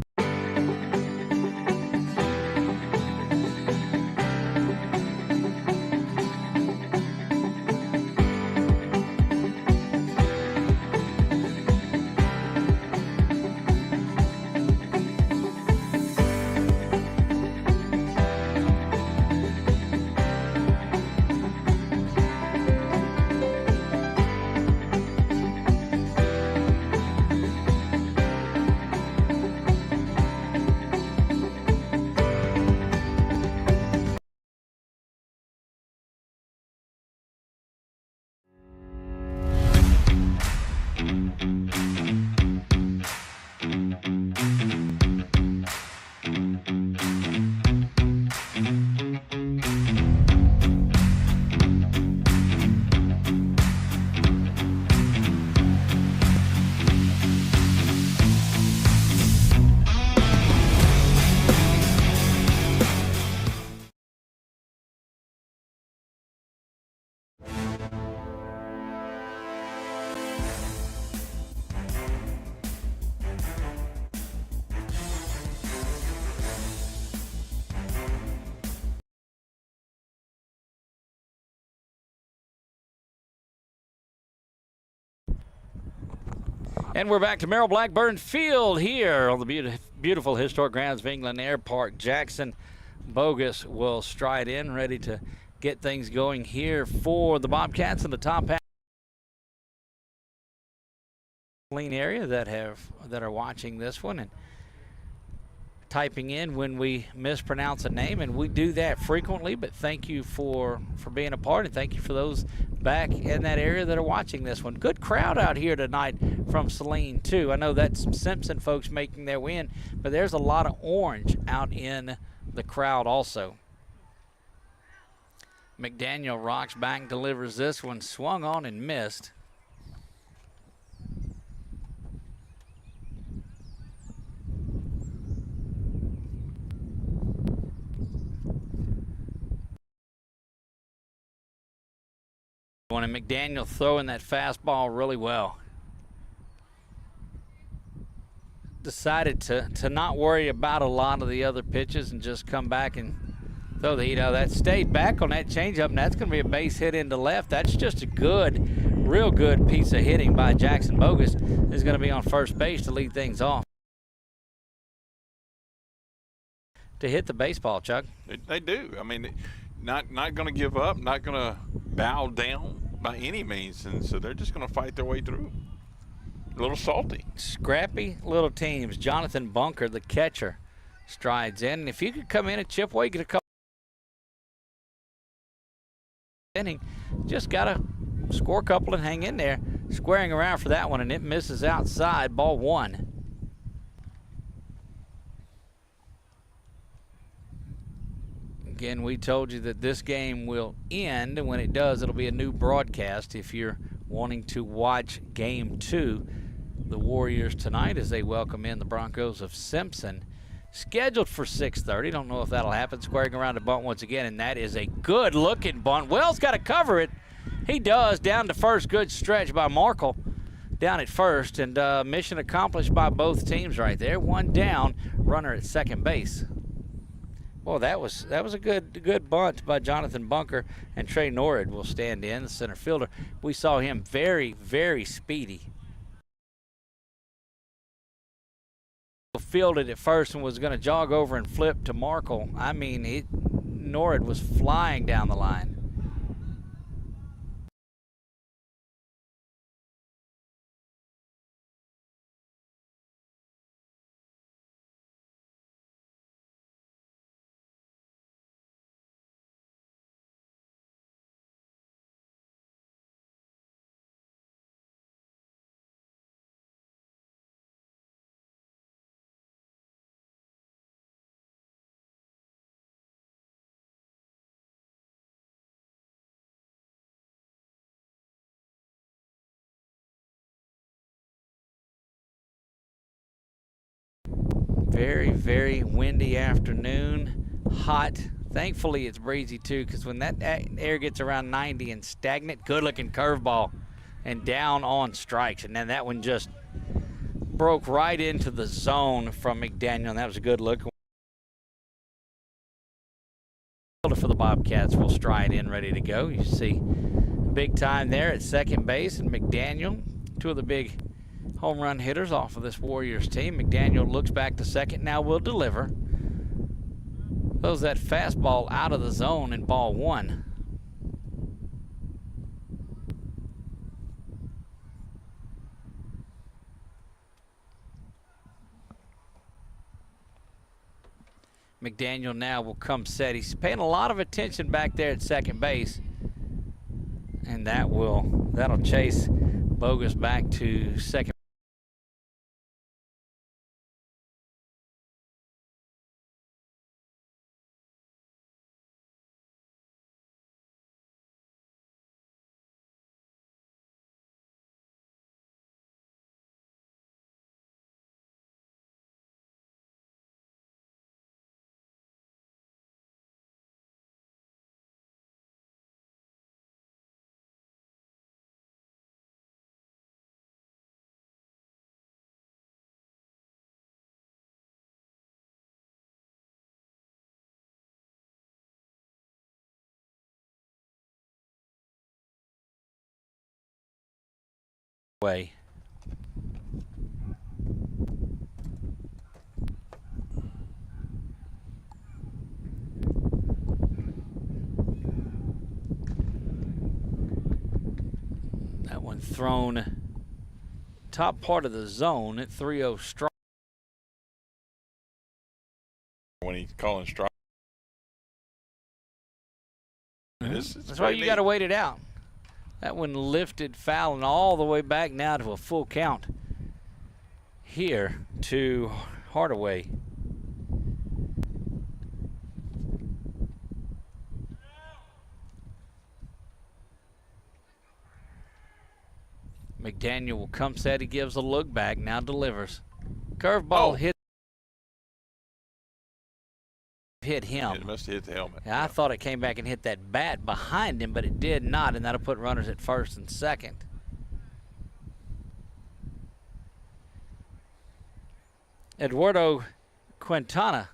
And we're back to Merrill Blackburn Field here on the beautiful historic grounds of England Air Park. Jackson Bogus will stride in, ready to get things going here for the Bobcats in the top half area that are watching this one and typing in when we mispronounce a name, and we do that frequently, but thank you for being a part, and thank you for those back in that area that are watching this one. Good crowd out here tonight from Saline too. I know that's some Simpson folks making their way in, but there's a lot of orange out in the crowd also. McDaniel rocks back, delivers this one, swung on and missed. And McDaniel throwing that fastball really well. Decided to not worry about a lot of the other pitches and just come back and throw the heat out. That stayed back on that changeup, and that's going to be a base hit into left. That's just a good, real good piece of hitting by Jackson Bogus. Is going to be on first base to lead things off. To hit the baseball, Chuck. They do. I mean, not going to give up, not going to bow down by any means, and so they're just going to fight their way through. A little salty. Scrappy little teams. Jonathan Bunker, the catcher, strides in. And if you could come in and chip away, get a couple inning, just got to score a couple and hang in there. Squaring around for that one, and it misses outside. Ball one. Again, we told you that this game will end, and when it does, it'll be a new broadcast. If you're wanting to watch Game 2, the Warriors tonight as they welcome in the Broncos of Simpson, scheduled for 6:30. Don't know if that'll happen. Squaring around the bunt once again, and that is a good-looking bunt. Wells got to cover it. He does. Down to first. Good stretch by Markle down at first, and mission accomplished by both teams right there. One down, runner at second base. Well, that was a good bunt by Jonathan Bunker, and Trey Norrid will stand in, the center fielder. We saw him very, very speedy. Fielded at first and was going to jog over and flip to Markle. I mean, Norrid was flying down the line. Very, very windy afternoon. Hot. Thankfully, it's breezy, too, because when that air gets around 90 and stagnant, good-looking curveball and down on strikes. And then that one just broke right into the zone from McDaniel, and that was a good look. For the Bobcats will stride in, ready to go. You see big time there at second base, and McDaniel, two of the big home run hitters off of this Warriors team. McDaniel looks back to second, now will deliver. Throws that fastball out of the zone in ball one. McDaniel now will come set. He's paying a lot of attention back there at second base. And that'll chase Bogus back to second. Way. one thrown top part of the zone at 3-0 strike. When he's calling strike. That's why you got to wait it out. That one lifted, fouling all the way back now to a full count here to Hardaway. McDaniel will come set. He gives a look back, now delivers. Curveball hit him. It must have hit the helmet. Yeah, I thought it came back and hit that bat behind him, but it did not, and that'll put runners at first and second. Eduardo Quintana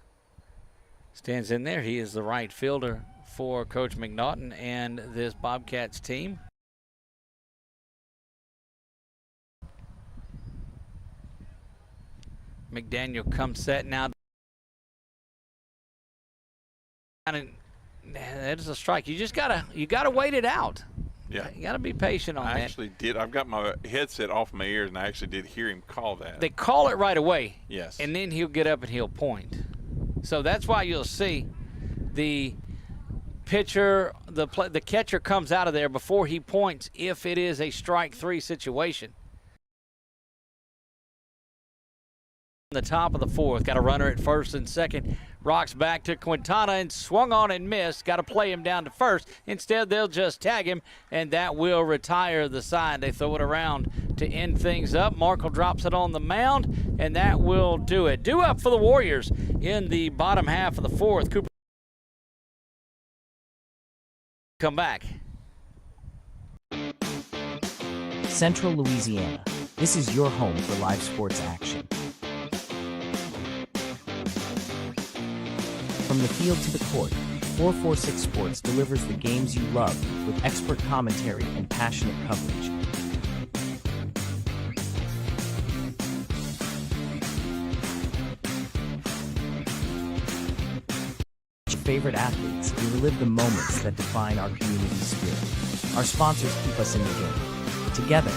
stands in there. He is the right fielder for Coach McNaughton and this Bobcats team. McDaniel comes set now. And that is a strike. You just gotta wait it out. Yeah, you gotta be patient on that. I actually did. I've got my headset off my ears, and I actually did hear him call that. They call it right away. Yes. And then he'll get up and he'll point. So that's why you'll see the pitcher, the catcher comes out of there before he points if it is a strike three situation. The top of the fourth, got a runner at first and second. Rocks back to Quintana and swung on and missed. Got to play him down to first. Instead, they'll just tag him, and that will retire the side. They throw it around to end things up. Markle drops it on the mound, and that will do it. Due up for the Warriors in the bottom half of the fourth. Cooper come back. Central Louisiana. This is your home for live sports action. From the field to the court, 446 Sports delivers the games you love with expert commentary and passionate coverage. Your favorite athletes, we relive the moments that define our community spirit. Our sponsors keep us in the game. Together,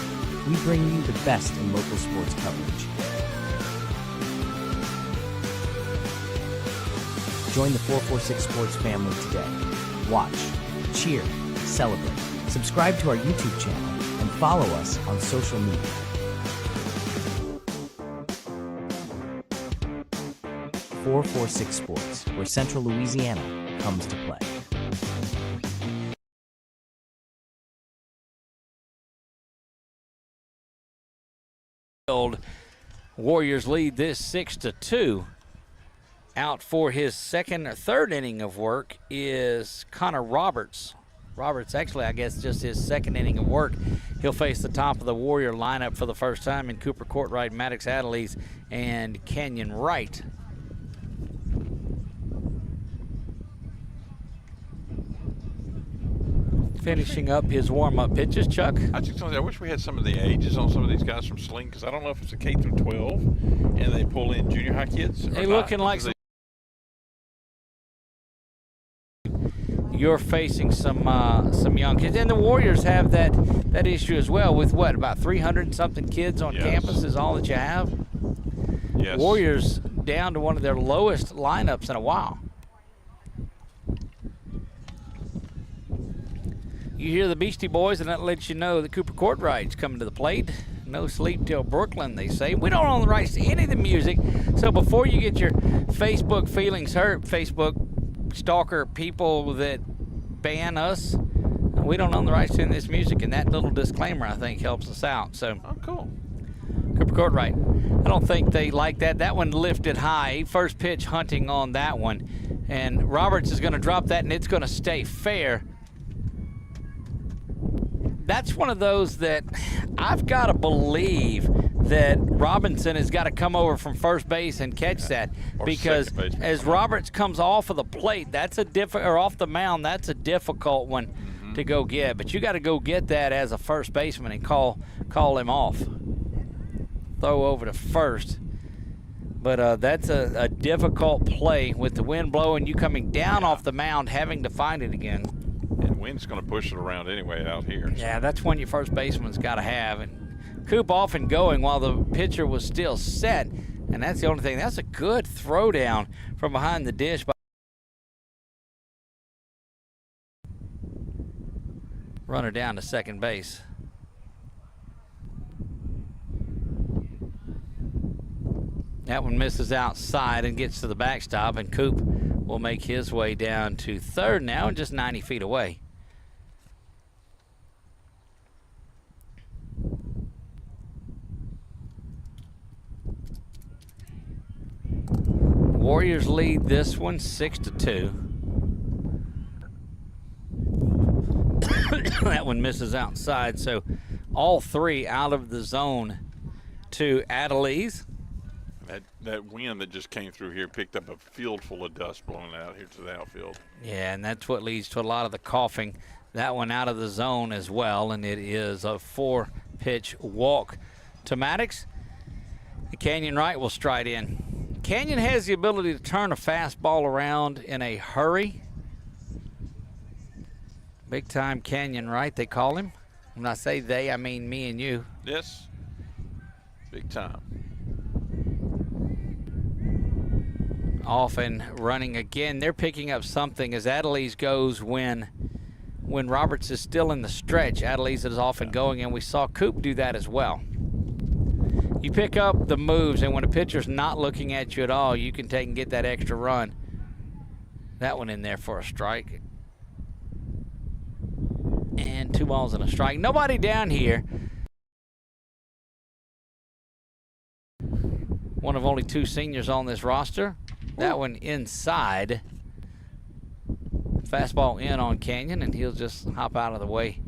we bring you the best in local sports coverage. Join the 446 Sports family today. Watch, cheer, celebrate. Subscribe to our YouTube channel and follow us on social media. .446 Sports, where Central Louisiana comes to play. Warriors lead this 6-2. Out for his second or third inning of work is Connor Roberts. Roberts actually, I guess, just his second inning of work. He'll face the top of the Warrior lineup for the first time in Cooper Courtright, Maddox Adelise, and Kenyon Wright. Finishing up his warm-up pitches, Chuck. I wish we had some of the ages on some of these guys from Saline, because I don't know if it's a K through 12 and they pull in junior high kids. They looking like some. You're facing some young kids, and the Warriors have that issue as well. With what, about 300-something kids on campus is all that you have. Yes. Warriors down to one of their lowest lineups in a while. You hear the Beastie Boys, and that lets you know that Cooper Courtright's coming to the plate. No sleep till Brooklyn, they say. We don't own the rights to any of the music, so before you get your Facebook feelings hurt, Facebook stalker people that ban us, we don't own the rights to any of this music, and that little disclaimer, I think, helps us out. So, oh, cool. Cooper Courtright, I don't think they like that. That one lifted high. First pitch hunting on that one, and Roberts is going to drop that, and it's going to stay fair. That's one of those that I've got to believe that Robinson has got to come over from first base and catch that, because as Roberts comes off of the plate, that's or off the mound, that's a difficult one to go get. But you got to go get that as a first baseman and call him off. Throw over to first. But that's a difficult play with the wind blowing, you coming down off the mound, having to find it again. And wind's going to push it around anyway out here. Yeah, that's when your first baseman's got to have. And Coop off and going while the pitcher was still set. And that's the only thing. That's a good throw down from behind the dish. Runner down to second base. That one misses outside and gets to the backstop, and Coop will make his way down to third now and just 90 feet away. Warriors lead this one 6-2. That one misses outside, so all three out of the zone to Adelise. That wind that just came through here picked up a field full of dust blowing out here to the outfield. Yeah, and that's what leads to a lot of the coughing. That one out of the zone as well, and it is a 4-pitch walk to Maddox. Canyon Wright will stride in. Canyon has the ability to turn a fastball around in a hurry. Big time Canyon Wright, they call him. When I say they, I mean me and you. Yes, big time. Off and running again. They're picking up something as Adelise goes when Roberts is still in the stretch. Adelise is off and going, and we saw Coop do that as well. You pick up the moves, and when a pitcher's not looking at you at all, you can take and get that extra run. That one in there for a strike. And 2 balls and a strike. Nobody down here. One of only 2 seniors on this roster. That one inside. Fastball in on Canyon, and he'll just hop out of the way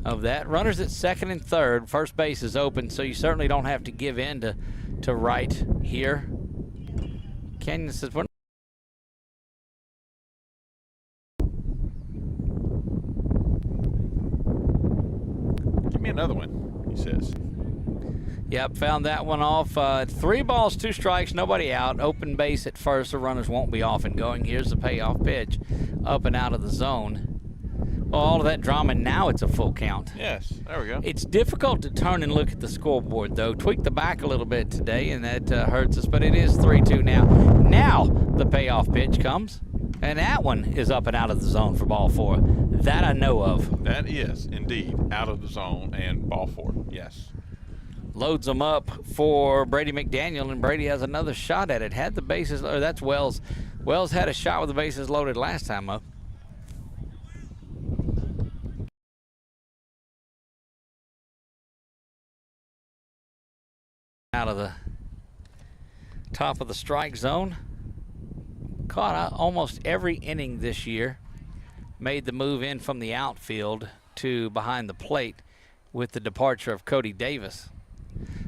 of that. Runners at second and third. First base is open, so you certainly don't have to give in to Wright here. Canyon says, "We're Give me another one," he says. Yep, found that one off. 3 balls, 2 strikes, nobody out. Open base at first. The runners won't be off and going. Here's the payoff pitch, up and out of the zone. Well, all of that drama, now it's a full count. Yes, there we go. It's difficult to turn and look at the scoreboard, though. Tweak the back a little bit today, and that hurts us, but it is 3-2 now. Now the payoff pitch comes, and that one is up and out of the zone for ball 4. That I know of. That is indeed out of the zone and ball 4, yes. Loads them up for Brady McDaniel, and Brady has another shot at it. Had the bases, or that's Wells. Wells had a shot with the bases loaded last time up. Out of the top of the strike zone. Caught out almost every inning this year. Made the move in from the outfield to behind the plate with the departure of Cody Davis.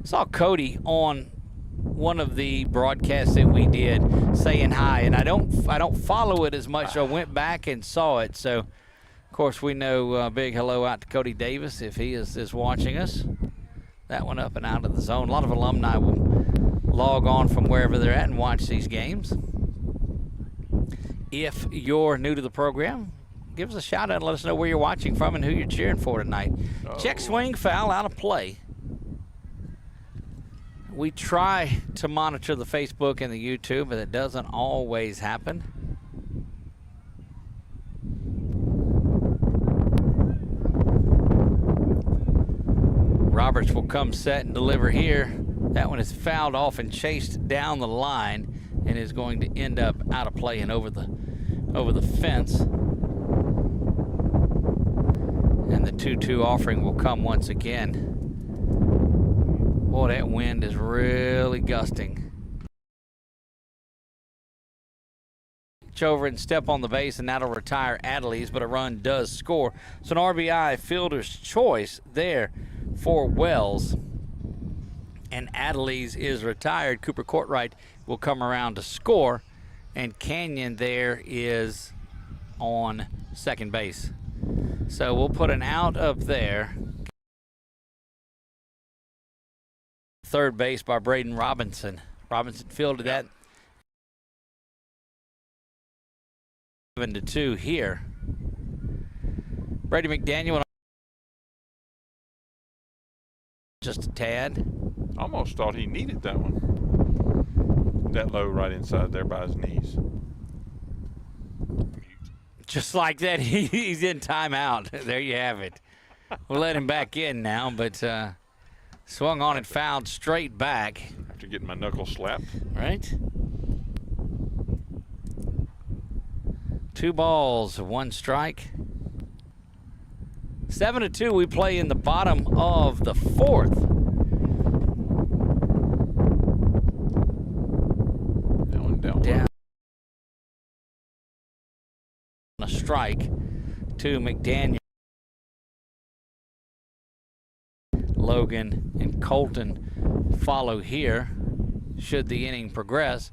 Saw Cody on one of the broadcasts that we did saying hi, and I don't follow it as much. So I went back and saw it. So of course we know big hello out to Cody Davis if he is watching us. That one up and out of the zone. A lot of alumni will log on from wherever they're at and watch these games. If you're new to the program, give us a shout out and let us know where you're watching from and who you're cheering for tonight. Check swing, foul, out of play. We try to monitor the Facebook and the YouTube, but it doesn't always happen. Roberts will come set and deliver here. That one is fouled off and chased down the line and is going to end up out of play and over the fence. And the 2-2 offering will come once again. Boy, that wind is really gusting. Reach over and step on the base, and that'll retire Adelise, but a run does score. So an RBI fielder's choice there for Wells. And Adelise is retired. Cooper Courtright will come around to score, and Canyon there is on second base. So we'll put an out up there. Third base by Braden Robinson. Robinson fielded that. 7-2 here. Brady McDaniel just a tad. Almost thought he needed that one. That low right inside there by his knees. Just like that, he's in timeout. There you have it. We'll let him back in now, but swung on and fouled straight back. After getting my knuckles slapped. Right. 2 balls, 1 strike. 7-2, we play in the bottom of the 4th. That one Down. A strike to McDaniel. Logan and Colton follow here should the inning progress,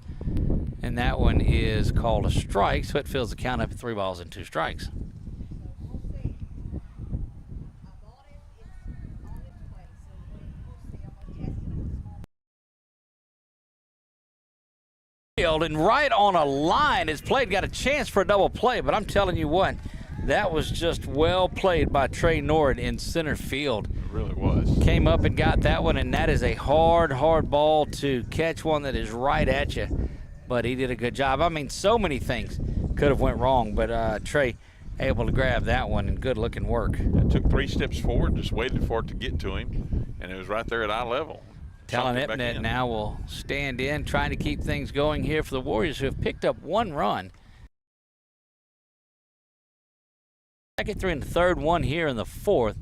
and that one is called a strike, so it fills the count up at 3 balls and 2 strikes. And right on a line, his played, got a chance for a double play, but I'm telling you what, that was just well played by Trey Nord in center field. It really was. Came up and got that one, and that is a hard ball to catch, one that is right at you. But he did a good job. I mean, so many things could have went wrong, but Trey able to grab that one, and good looking work. It took 3 steps forward, just waited for it to get to him, and it was right there at eye level. Talon Epnet now will stand in, trying to keep things going here for the Warriors, who have picked up 1 run. Second, 3 and the 3rd, 1 here in the 4th.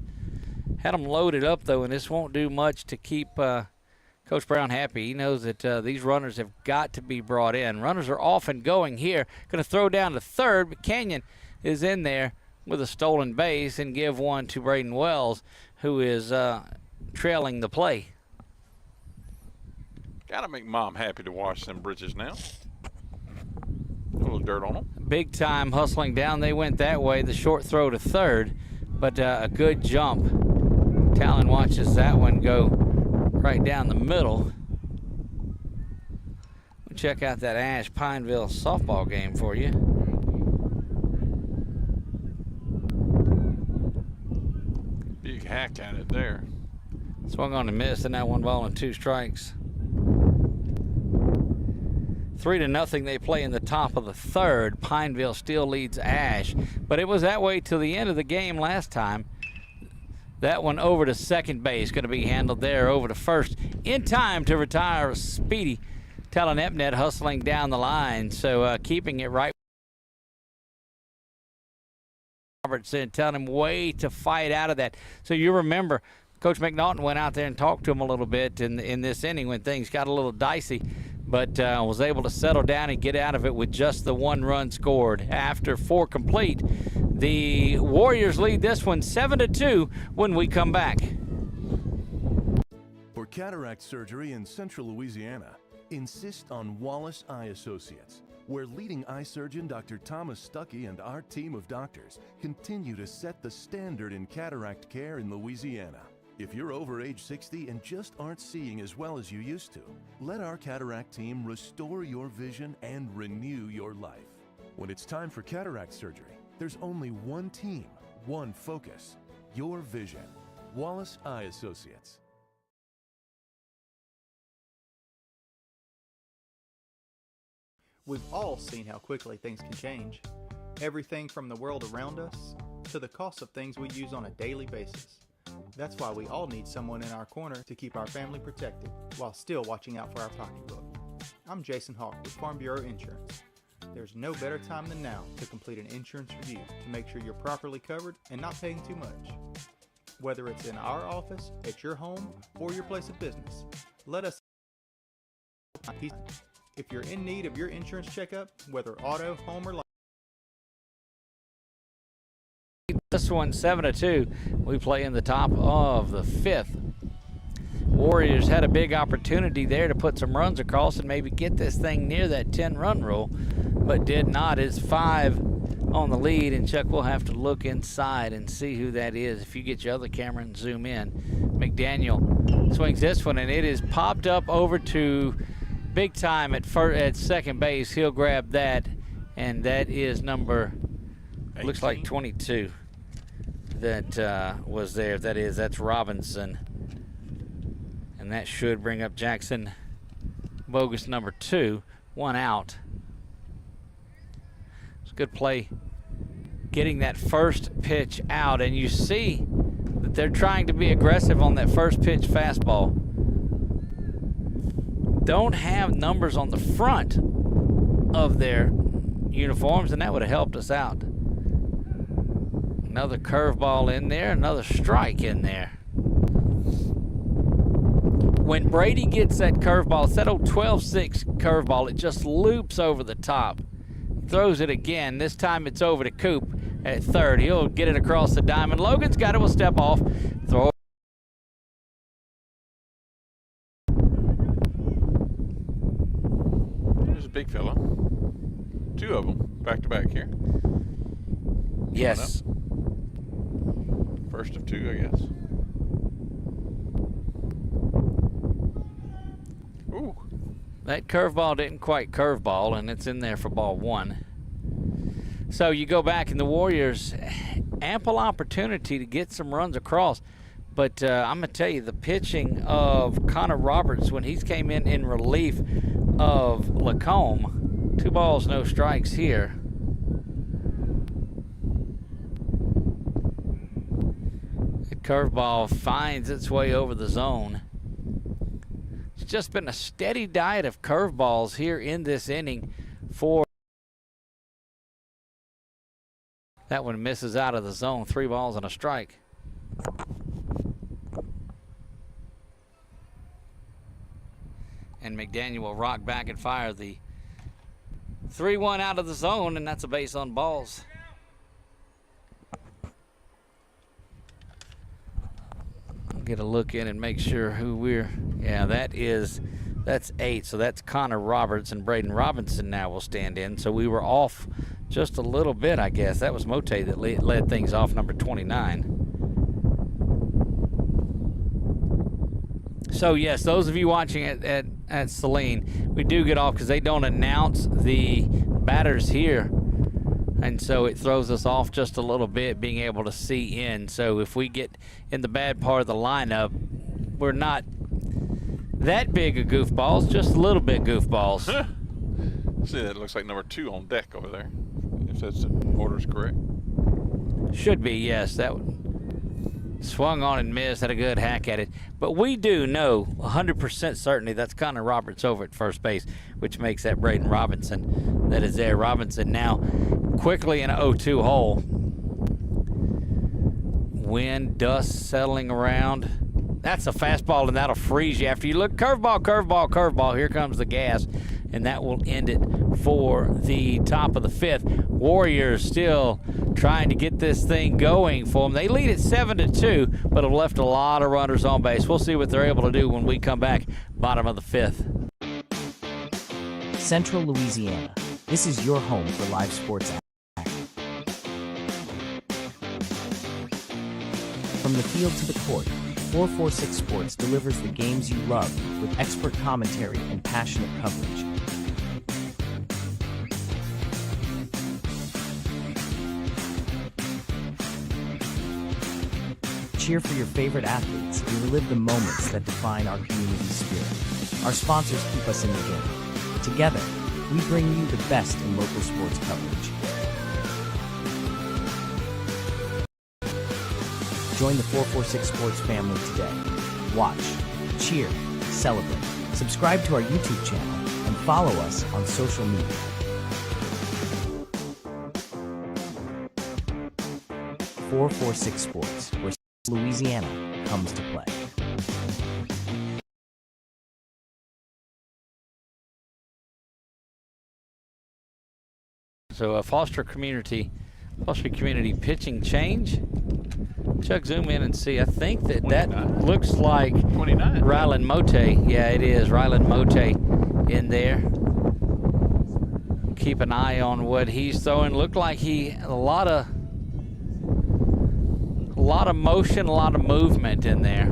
Had them loaded up, though, and this won't do much to keep Coach Brown happy. He knows that these runners have got to be brought in. Runners are often going here. Going to throw down to 3rd, but Canyon is in there with a stolen base and give one to Braden Wells, who is trailing the play. Gotta make Mom happy to wash them britches now. A little dirt on them. Big time hustling down. They went that way. The short throw to 3rd, but a good jump. Talon watches that one go right down the middle. We'll check out that Ash Pineville softball game for you. Big hack at it there. Swung on and missed, and now 1 ball and 2 strikes. 3-0, they play in the top of the 3rd. Pineville still leads Ash, but it was that way till the end of the game last time. That one over to second base, going to be handled there over to first in time to retire Speedy. Talon Epnet hustling down the line, so keeping it right. Robertson telling him wait to fight out of that. So you remember Coach McNaughton went out there and talked to him a little bit in this inning when things got a little dicey, but was able to settle down and get out of it with just the 1 run scored after 4 complete. The Warriors lead this one 7-2 when we come back. For cataract surgery in Central Louisiana, insist on Wallace Eye Associates, where leading eye surgeon Dr. Thomas Stuckey and our team of doctors continue to set the standard in cataract care in Louisiana. If you're over age 60 and just aren't seeing as well as you used to, let our cataract team restore your vision and renew your life. When it's time for cataract surgery, there's only one team, one focus, your vision. Wallace Eye Associates. We've all seen how quickly things can change. Everything from the world around us to the cost of things we use on a daily basis. That's why we all need someone in our corner to keep our family protected while still watching out for our pocketbook. I'm Jason Hawk with Farm Bureau Insurance. There's no better time than now to complete an insurance review to make sure you're properly covered and not paying too much. Whether it's in our office, at your home, or your place of business, let us know. If you're in need of your insurance checkup, whether auto, home, or life. This one 7-2. We play in the top of the 5th. Warriors had a big opportunity there to put some runs across and maybe get this thing near that 10-run rule, but did not. It's 5 on the lead, and Chuck will have to look inside and see who that is. If you get your other camera and zoom in. McDaniel swings this one, and it is popped up over to big time at second base. He'll grab that, and that is number 18. Looks like 22. that was there. That's Robinson. And that should bring up Jackson Bogus number 2, 1 out. It's a good play getting that first pitch out, and you see that they're trying to be aggressive on that first pitch fastball. Don't have numbers on the front of their uniforms, and that would have helped us out. Another curveball in there, another strike in there. When Brady gets that curveball, it's that old 12-6 curveball, it just loops over the top. Throws it again. This time it's over to Coop at third. He'll get it across the diamond. Logan's got it. Will step off. Throw it. There's a big fella. 2 of them back-to-back here. Yes. First of 2, I guess. Ooh. That curveball didn't quite curveball, and it's in there for ball 1. So you go back, and the Warriors, ample opportunity to get some runs across. But I'm going to tell you, the pitching of Connor Roberts, when he's came in relief of Lacombe, 2 balls, no strikes here. The curveball finds its way over the zone. It's just been a steady diet of curveballs here in this inning for that one. Misses out of the zone. 3 balls and a strike. And McDaniel will rock back and fire the 3-1 out of the zone, and that's a base on balls. I'll get a look in and make sure who we're. Yeah, that's 8. So that's Connor Roberts, and Braden Robinson now will stand in. So we were off just a little bit, I guess. That was Mote that led things off, number 29. So yes, those of you watching at Saline, we do get off because they don't announce the batters here, and so it throws us off just a little bit being able to see in. So if we get in the bad part of the lineup, we're not that big of goofballs, just a little bit goofballs. See, that looks like number 2 on deck over there, if that's the order's correct. Should be, yes. That one swung on and missed, had a good hack at it. But we do know 100% certainty that's Connor Roberts over at first base, which makes that Braden Robinson that is there. Robinson now quickly in an 0-2 hole. Wind, dust settling around. That's a fastball, and that'll freeze you. After you look, curveball, curveball, curveball, here comes the gas, and that will end it for the top of the 5th. Warriors still trying to get this thing going for them. They lead at 7-2, but have left a lot of runners on base. We'll see what they're able to do when we come back, bottom of the 5th. Central Louisiana. This is your home for live sports action. From the field to the court, 446 Sports delivers the games you love with expert commentary and passionate coverage. Cheer for your favorite athletes and relive the moments that define our community spirit. Our sponsors keep us in the game. Together, we bring you the best in local sports coverage. Join the 446 Sports family today. Watch, cheer, celebrate. Subscribe to our YouTube channel and follow us on social media. .446 Sports, where Louisiana comes to play. So a Foster community pitching change. Chuck, zoom in and see. I think that 29. Looks like 29. Rylan Mote. Yeah, it is Rylan Mote in there. Keep an eye on what he's throwing. Looked like he a lot of motion, a lot of movement in there.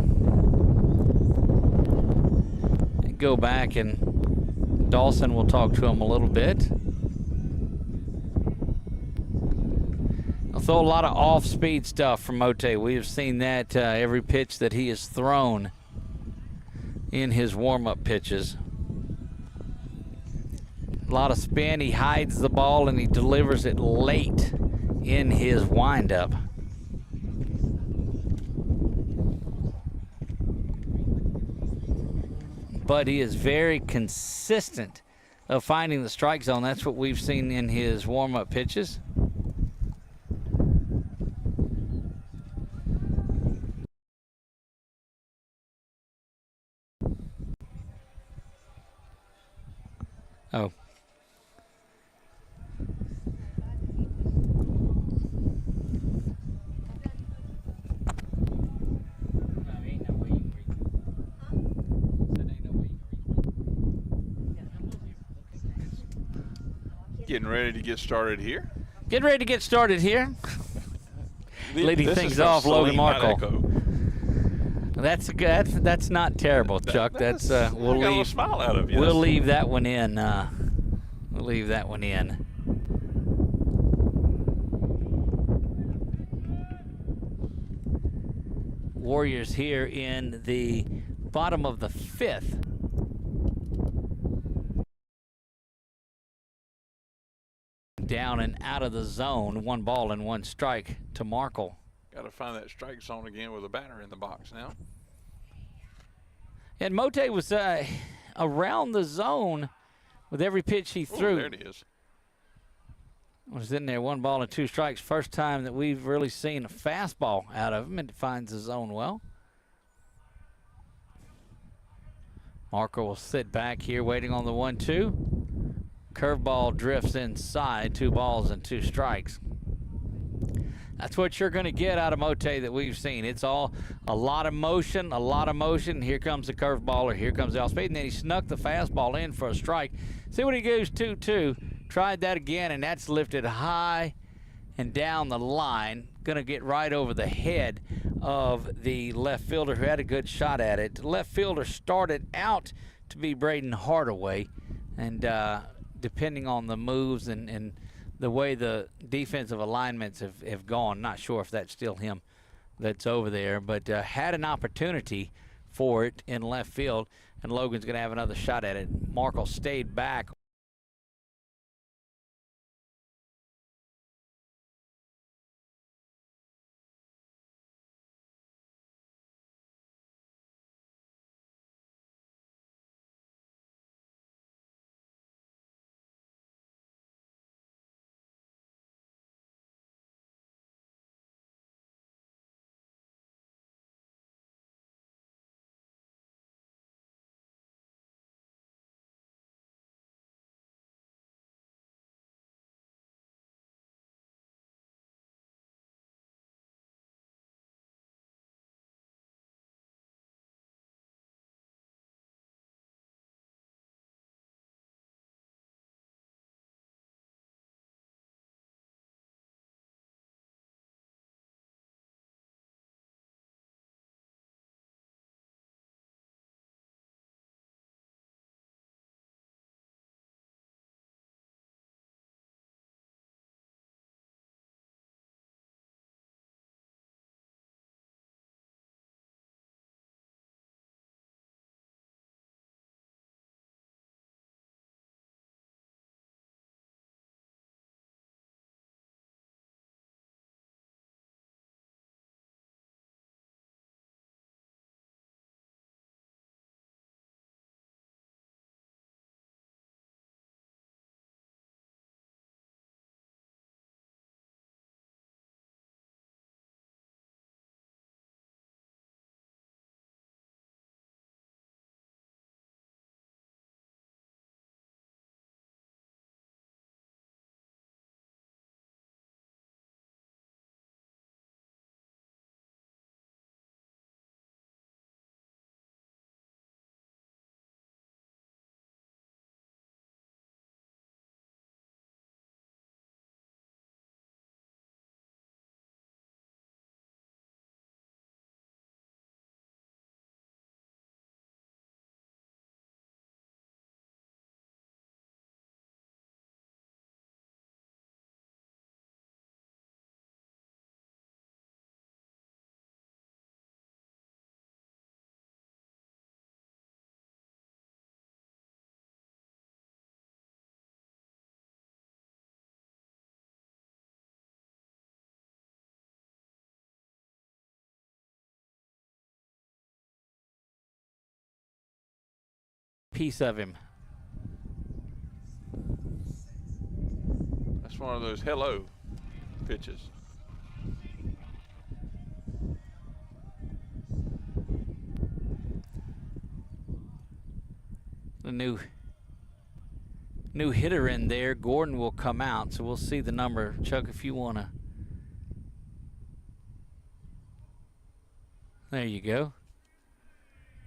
Go back and Dawson will talk to him a little bit. I'll throw a lot of off-speed stuff from Mote. We have seen that every pitch that he has thrown in his warm-up pitches. A lot of spin. He hides the ball and he delivers it late in his windup. But he is very consistent of finding the strike zone. That's what we've seen in his warm-up pitches. Oh. Getting ready to get started here. Getting ready to get started here. Leading This things is from off, Logan Saline, not Markle. Echo. That's good. That's not terrible, Chuck. That's I we'll got a little leave. smile out of you. We'll leave that one in. We'll leave that one in. Warriors here in the bottom of the 5th. Down and out of the zone. 1 ball and 1 strike to Markle. Got to find that strike zone again with a batter in the box now. And Mote was around the zone with every pitch he threw. Ooh, there it is. Was in there, 1 ball and 2 strikes. First time that we've really seen a fastball out of him, and finds the zone well. Markle will sit back here waiting on the 1-2. Curveball drifts inside, 2 balls and 2 strikes. That's what you're going to get out of Mote that we've seen. It's all a lot of motion, a lot of motion. Here comes the curveball, or here comes the off-speed, and then he snuck the fastball in for a strike. See what he goes 2-2. Tried that again, and that's lifted high and down the line. Going to get right over the head of the left fielder who had a good shot at it. The left fielder started out to be Braden Hardaway, and depending on the moves and the way the defensive alignments have gone, not sure if that's still him that's over there, but had an opportunity for it in left field, and Logan's going to have another shot at it. Markle stayed back. piece of him. That's one of those hello pitches. The new hitter in there. Gordon will come out, so we'll see the number. Chuck, if you want to. There you go.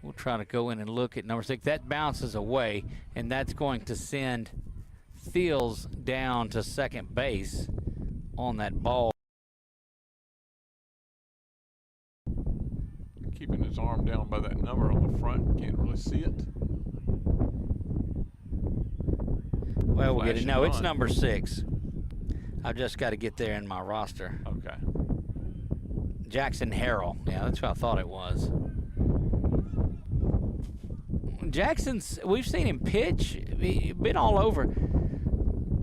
We'll try to go in and look at number 6. That bounces away, and that's going to send Fields down to second base on that ball. Keeping his arm down by that number on the front. Can't really see it. Well, we'll get it. No, it's Flashing number 6. I've just got to get there in my roster. Okay. Jackson Harrell. Yeah, that's what I thought it was. Jackson's, we've seen him pitch. He's been all over.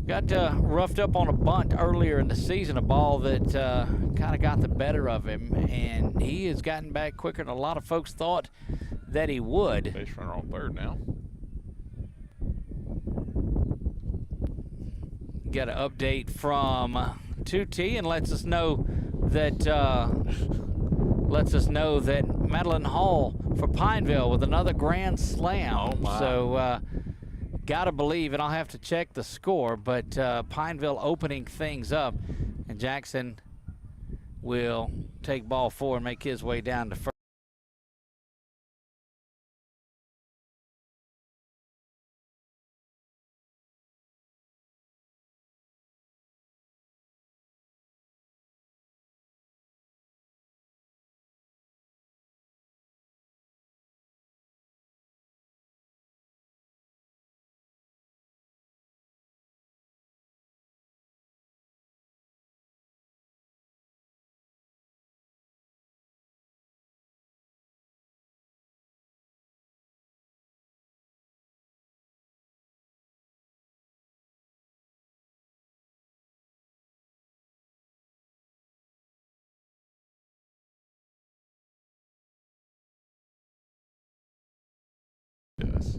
Got roughed up on a bunt earlier in the season, a ball that kind of got the better of him, and he has gotten back quicker than a lot of folks thought that he would. Base runner on third now. Got an update from 2T and lets us know that Madeline Hall for Pineville with another grand slam. Oh my. So gotta believe, and I'll have to check the score, but Pineville opening things up, and Jackson will take ball 4 and make his way down to first. Yes.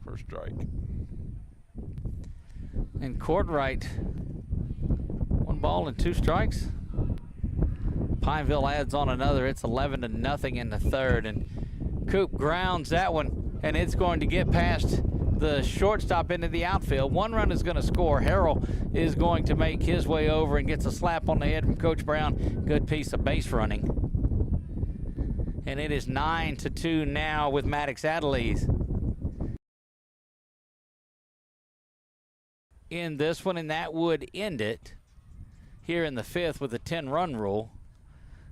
First strike. And Courtright, 1 ball and 2 strikes. Pineville adds on another. It's 11-0 in the third, and Coop grounds that one, and it's going to get past the shortstop into the outfield. 1 run is going to score. Harrell is going to make his way over and gets a slap on the head from Coach Brown. Good piece of base running. And it is 9-2 now with Maddox Adelise in this one, and that would end it here in the 5th with a 10-run rule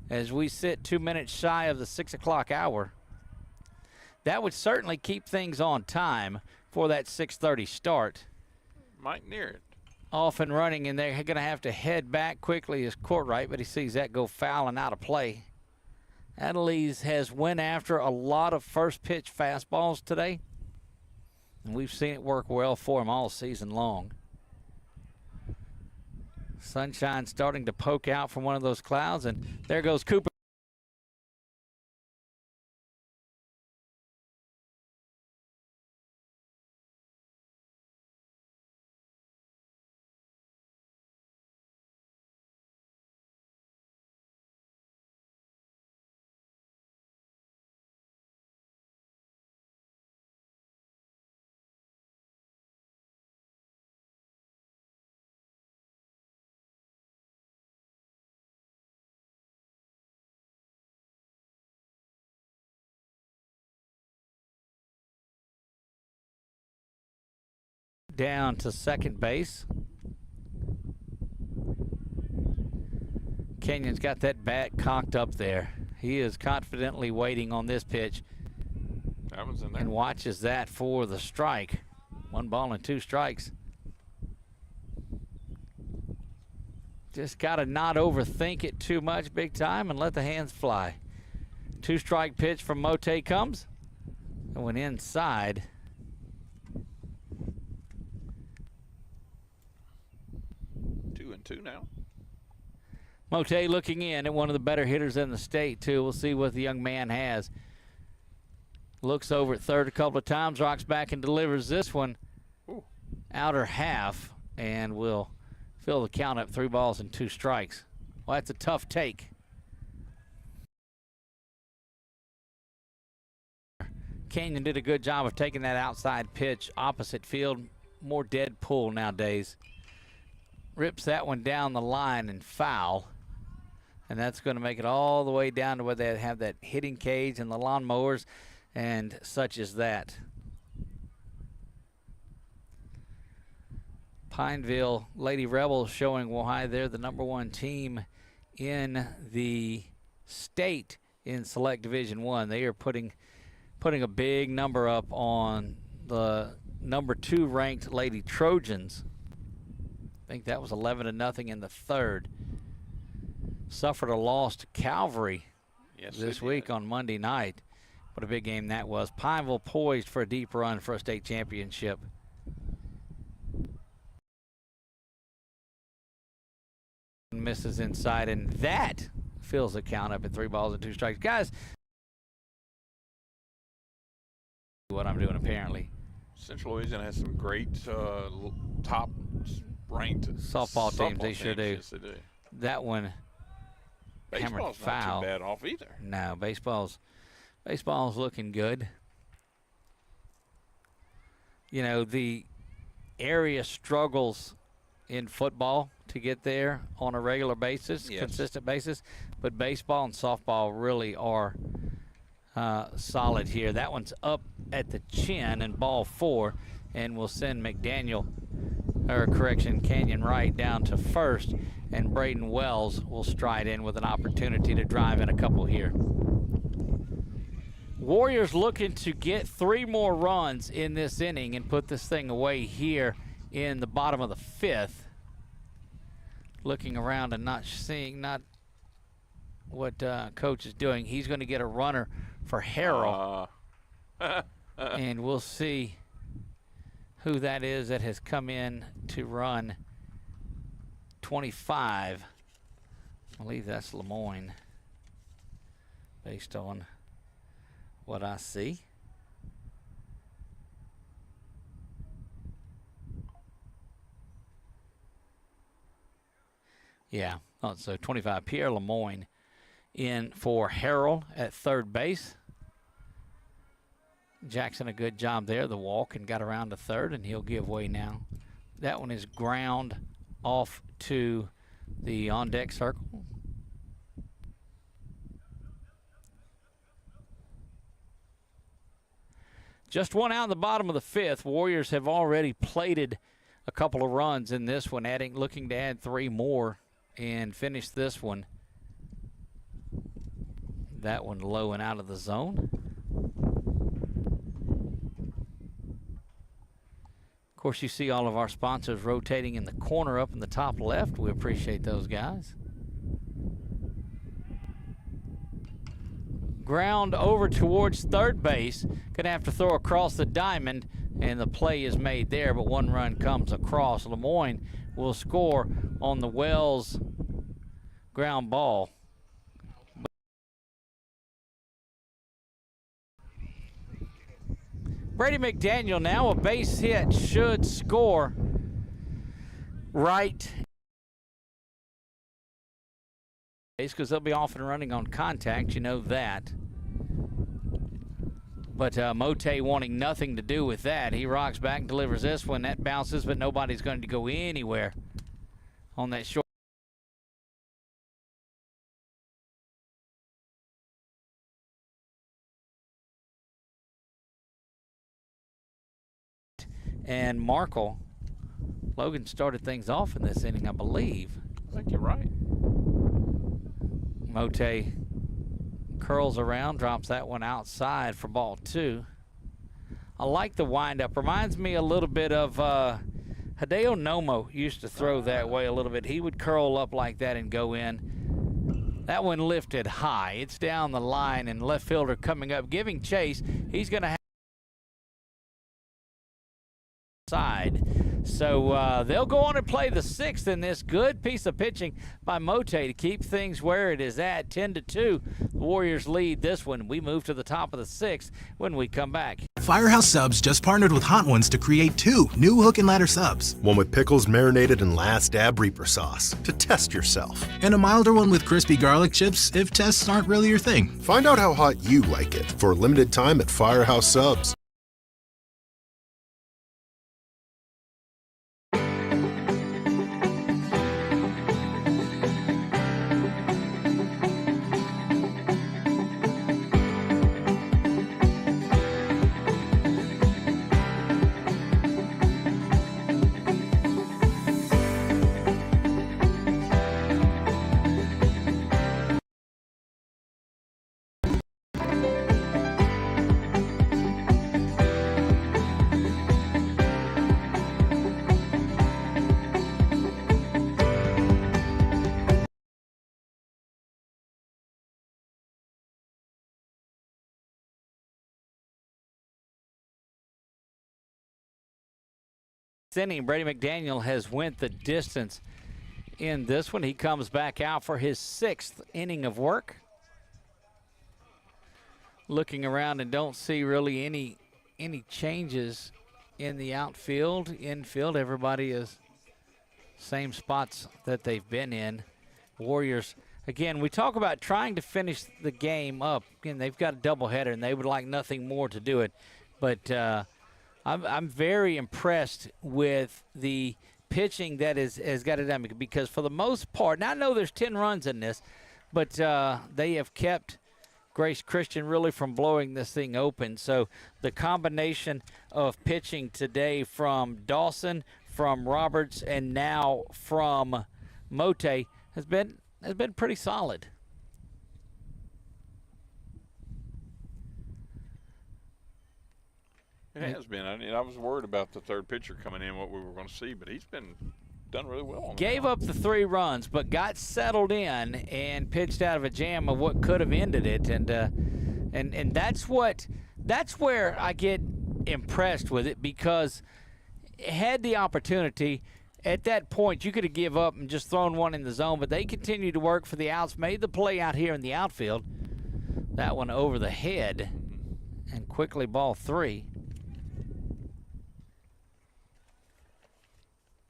as we sit 2 minutes shy of the 6 o'clock hour. That would certainly keep things on time for that 6:30 start. Might near it. Off and running, and they're going to have to head back quickly as Courtright, but he sees that go foul and out of play. Adelise has went after a lot of first pitch fastballs today, and we've seen it work well for him all season long. Sunshine starting to poke out from one of those clouds, and there goes Cooper. Down to second base. Kenyon's got that bat cocked up there. He is confidently waiting on this pitch. That one's in there. And watches that for the strike. 1 ball and 2 strikes. Just got to not overthink it too much big time and let the hands fly. 2-strike pitch from Mote comes. And went inside. 2-2 now. Mote looking in at one of the better hitters in the state, too. We'll see what the young man has. Looks over at third a couple of times, rocks back and delivers this one. Ooh. Outer half, and will fill the count up 3 balls and 2 strikes. Well, that's a tough take. Canyon did a good job of taking that outside pitch opposite field. More dead pull nowadays. Rips that one down the line and foul. And that's going to make it all the way down to where they have that hitting cage and the lawnmowers and such as that. Pineville Lady Rebels showing why they're the #1 team in the state in Select Division 1. They are putting a big number up on the #2 ranked Lady Trojans. I think that was 11-0 in the third. Suffered a loss to Calvary this week on Monday night. What a big game that was. Pineville poised for a deep run for a state championship. Misses inside, and that fills the count up at 3 balls and 2 strikes. Guys, what I'm doing apparently. Central Louisiana has some great top-ranked softball teams. They sure do. Yes, they do. That one hammered Baseball's foul. not too bad off either. No, baseball's looking good. You know, the area struggles in football to get there on a regular basis, consistent basis, but baseball and softball really are solid here. That one's up at the chin and ball 4, and we'll send Canyon Wright down to first, and Braden Wells will stride in with an opportunity to drive in a couple here. Warriors looking to get 3 more runs in this inning and put this thing away here in the bottom of the 5th. Looking around and not what coach is doing. He's going to get a runner for Merrill. And we'll see who that is that has come in to run 25. I believe that's Lemoyne, based on what I see. Yeah, so 25, Pierre Lemoyne in for Merrill at third base. Jackson a good job there, the walk, and got around to third, and he'll give way now. That one is ground off to the on-deck circle. Just one out in the bottom of the 5th. Warriors have already plated a couple of runs in this one, looking to add 3 more and finish this one. That one low and out of the zone. Of course, you see all of our sponsors rotating in the corner up in the top left. We appreciate those guys. Ground over towards third base. Gonna have to throw across the diamond, and the play is made there, but 1 run comes across. Lemoyne will score on the Wells ground ball. Brady McDaniel now, a base hit, should score right, because they'll be off and running on contact, you know that. But Mote wanting nothing to do with that. He rocks back and delivers this one. That bounces, but nobody's going to go anywhere on that short. And Markle, Logan started things off in this inning, I believe. I think you're right. Mote curls around, drops that one outside for ball 2. I like the windup. Reminds me a little bit of Hideo Nomo used to throw that way a little bit. He would curl up like that and go in. That one lifted high. It's down the line, and left fielder coming up, giving chase. He's going to have side. So they'll go on and play the 6th in this. Good piece of pitching by Mote to keep things where it is at, 10-2. The Warriors lead this one. We move to the top of the 6th when we come back. Firehouse Subs just partnered with Hot Ones to create 2 new hook and ladder subs. One with pickles marinated in Last Dab Reaper sauce to test yourself. And a milder one with crispy garlic chips if tests aren't really your thing. Find out how hot you like it for a limited time at Firehouse Subs. Inning, Brady McDaniel has went the distance in this one. He comes back out for his 6th inning of work. Looking around and don't see really any changes in the outfield. Infield, everybody is same spots that they've been in. Warriors, again, we talk about trying to finish the game up. Again, they've got a doubleheader and they would like nothing more to do it. But I'm very impressed with the pitching that has got it done, because for the most part, now I know there's 10 runs in this, but they have kept Grace Christian really from blowing this thing open. So the combination of pitching today from Dawson, from Roberts, and now from Mote has been pretty solid. It has been. I was worried about the third pitcher coming in, what we were going to see, but he's been done really well. Gave up the 3 runs, but got settled in and pitched out of a jam of what could have ended it, and that's where I get impressed with it, because it had the opportunity. At that point, you could have give up and just thrown one in the zone, but they continued to work for the outs, made the play out here in the outfield. That one over the head, and quickly ball 3.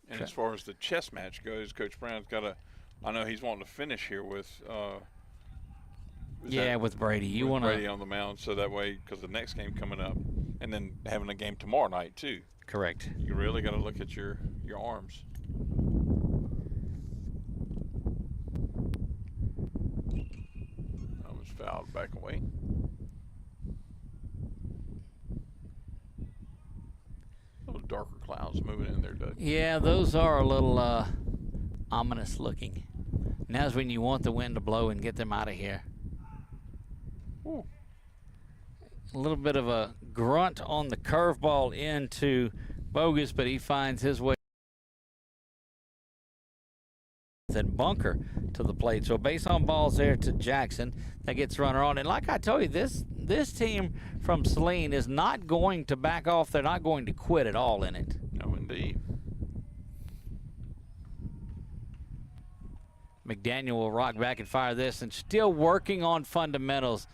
And as far as the chess match goes, Coach Brown's got to, I know he's wanting to finish here with with Brady. You want Brady on the mound, so that way, because the next game coming up, and then having a game tomorrow night too. Correct. You really got to look at your arms. That was fouled back away. Little darker clouds moving in there, Doug. Yeah, those are a little ominous looking. Now's when you want the wind to blow and get them out of here. Ooh. A little bit of a grunt on the curveball into Bogus, but he finds his way. And Bunker to the plate. So base on balls there to Jackson. That gets runner on. And like I told you, this team from Saline is not going to back off. They're not going to quit at all in it. No, indeed. McDaniel will rock back and fire this, and still working on fundamentals.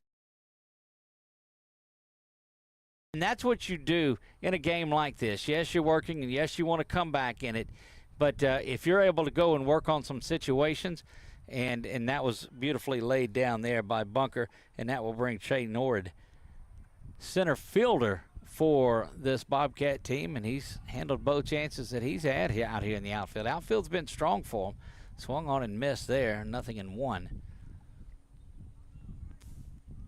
And that's what you do in a game like this. Yes, you're working, and yes, you want to come back in it. But if you're able to go and work on some situations, and that was beautifully laid down there by Bunker, and that will bring Shay Nord, center fielder for this Bobcat team, and he's handled both chances that he's had out here in the outfield. Outfield's been strong for him. Swung on and missed there, nothing in 1.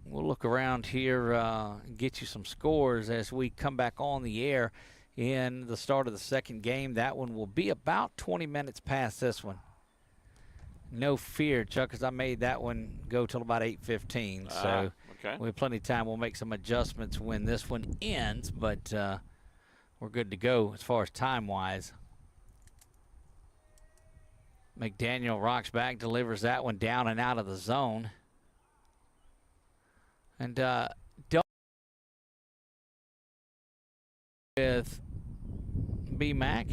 We'll look around here and get you some scores as we come back on the air in the start of the second game. That one will be about 20 minutes past this one. No fear, Chuck, because I made that one go till about 8:15. So okay. we have plenty of time. We'll make some adjustments when this one ends, but we're good to go as far as time-wise. McDaniel rocks back, delivers that one down and out of the zone. And with B-Mac.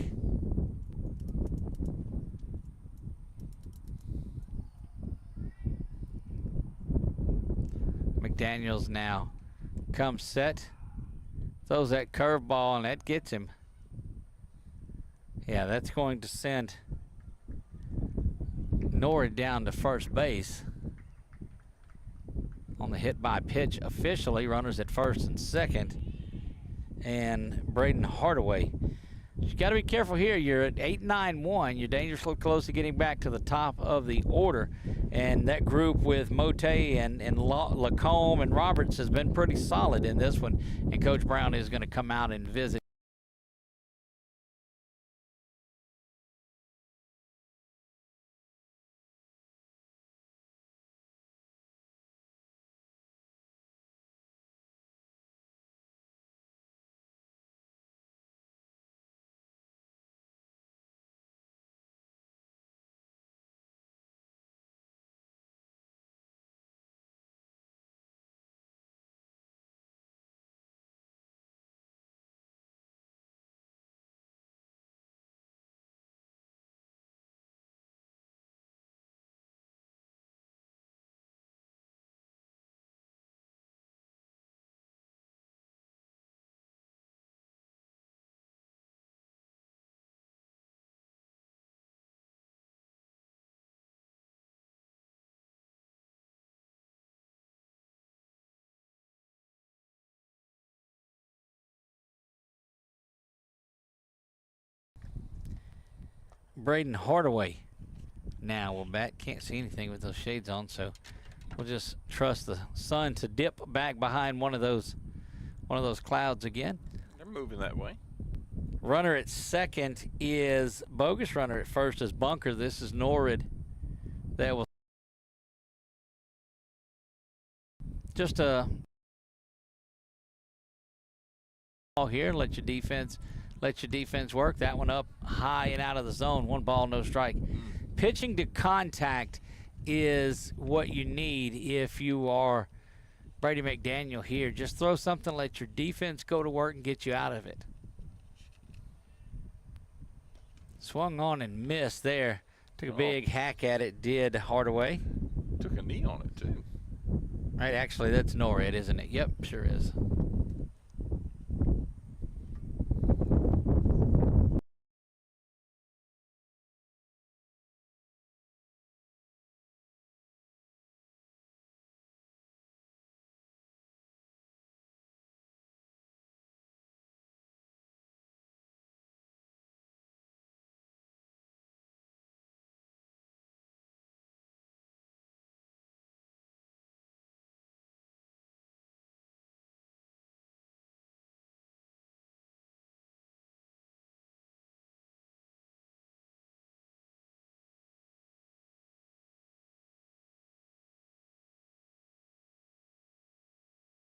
McDaniels now comes set, throws that curveball, and that gets him. Yeah, that's going to send Norrie down to first base on the hit by pitch officially. Runners at first and second. And Braden Hardaway. You got to be careful here. You're at 8-9-1. You're dangerously close to getting back to the top of the order. And that group with Mote and Lacombe and Roberts has been pretty solid in this one. And Coach Brown is going to come out and visit. Braden Hardaway now will bat. Can't see anything with those shades on, so we'll just trust the sun to dip back behind one of those clouds again. They're moving that way. Runner at second is Bogus. Runner at first is Bunker. This is Norrid. That will just a ball here. Let your defense work. That one up high and out of the zone. 1 ball, no strike. Pitching to contact is what you need if you are Brady McDaniel here. Just throw something, let your defense go to work and get you out of it. Swung on and missed there. Took a big hack at it, did Hardaway. Took a knee on it, too. Right, actually, that's Norrid, isn't it? Yep, sure is.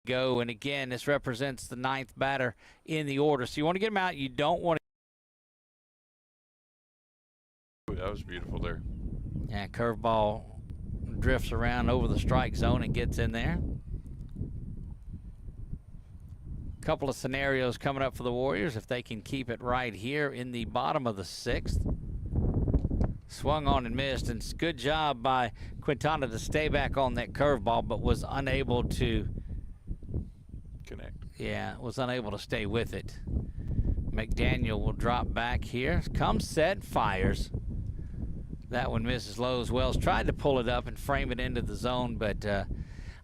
Go, and again, this represents the 9th batter in the order. So you want to get him out. You don't want to. That was beautiful there. Yeah, curveball drifts around over the strike zone and gets in there. Couple of scenarios coming up for the Warriors if they can keep it right here in the bottom of the 6th. Swung on and missed, and good job by Quintana to stay back on that curveball, but was unable to connect. Yeah, was unable to stay with it. McDaniel will drop back here. Comes set, fires. That one misses low as well. Tried to pull it up and frame it into the zone, but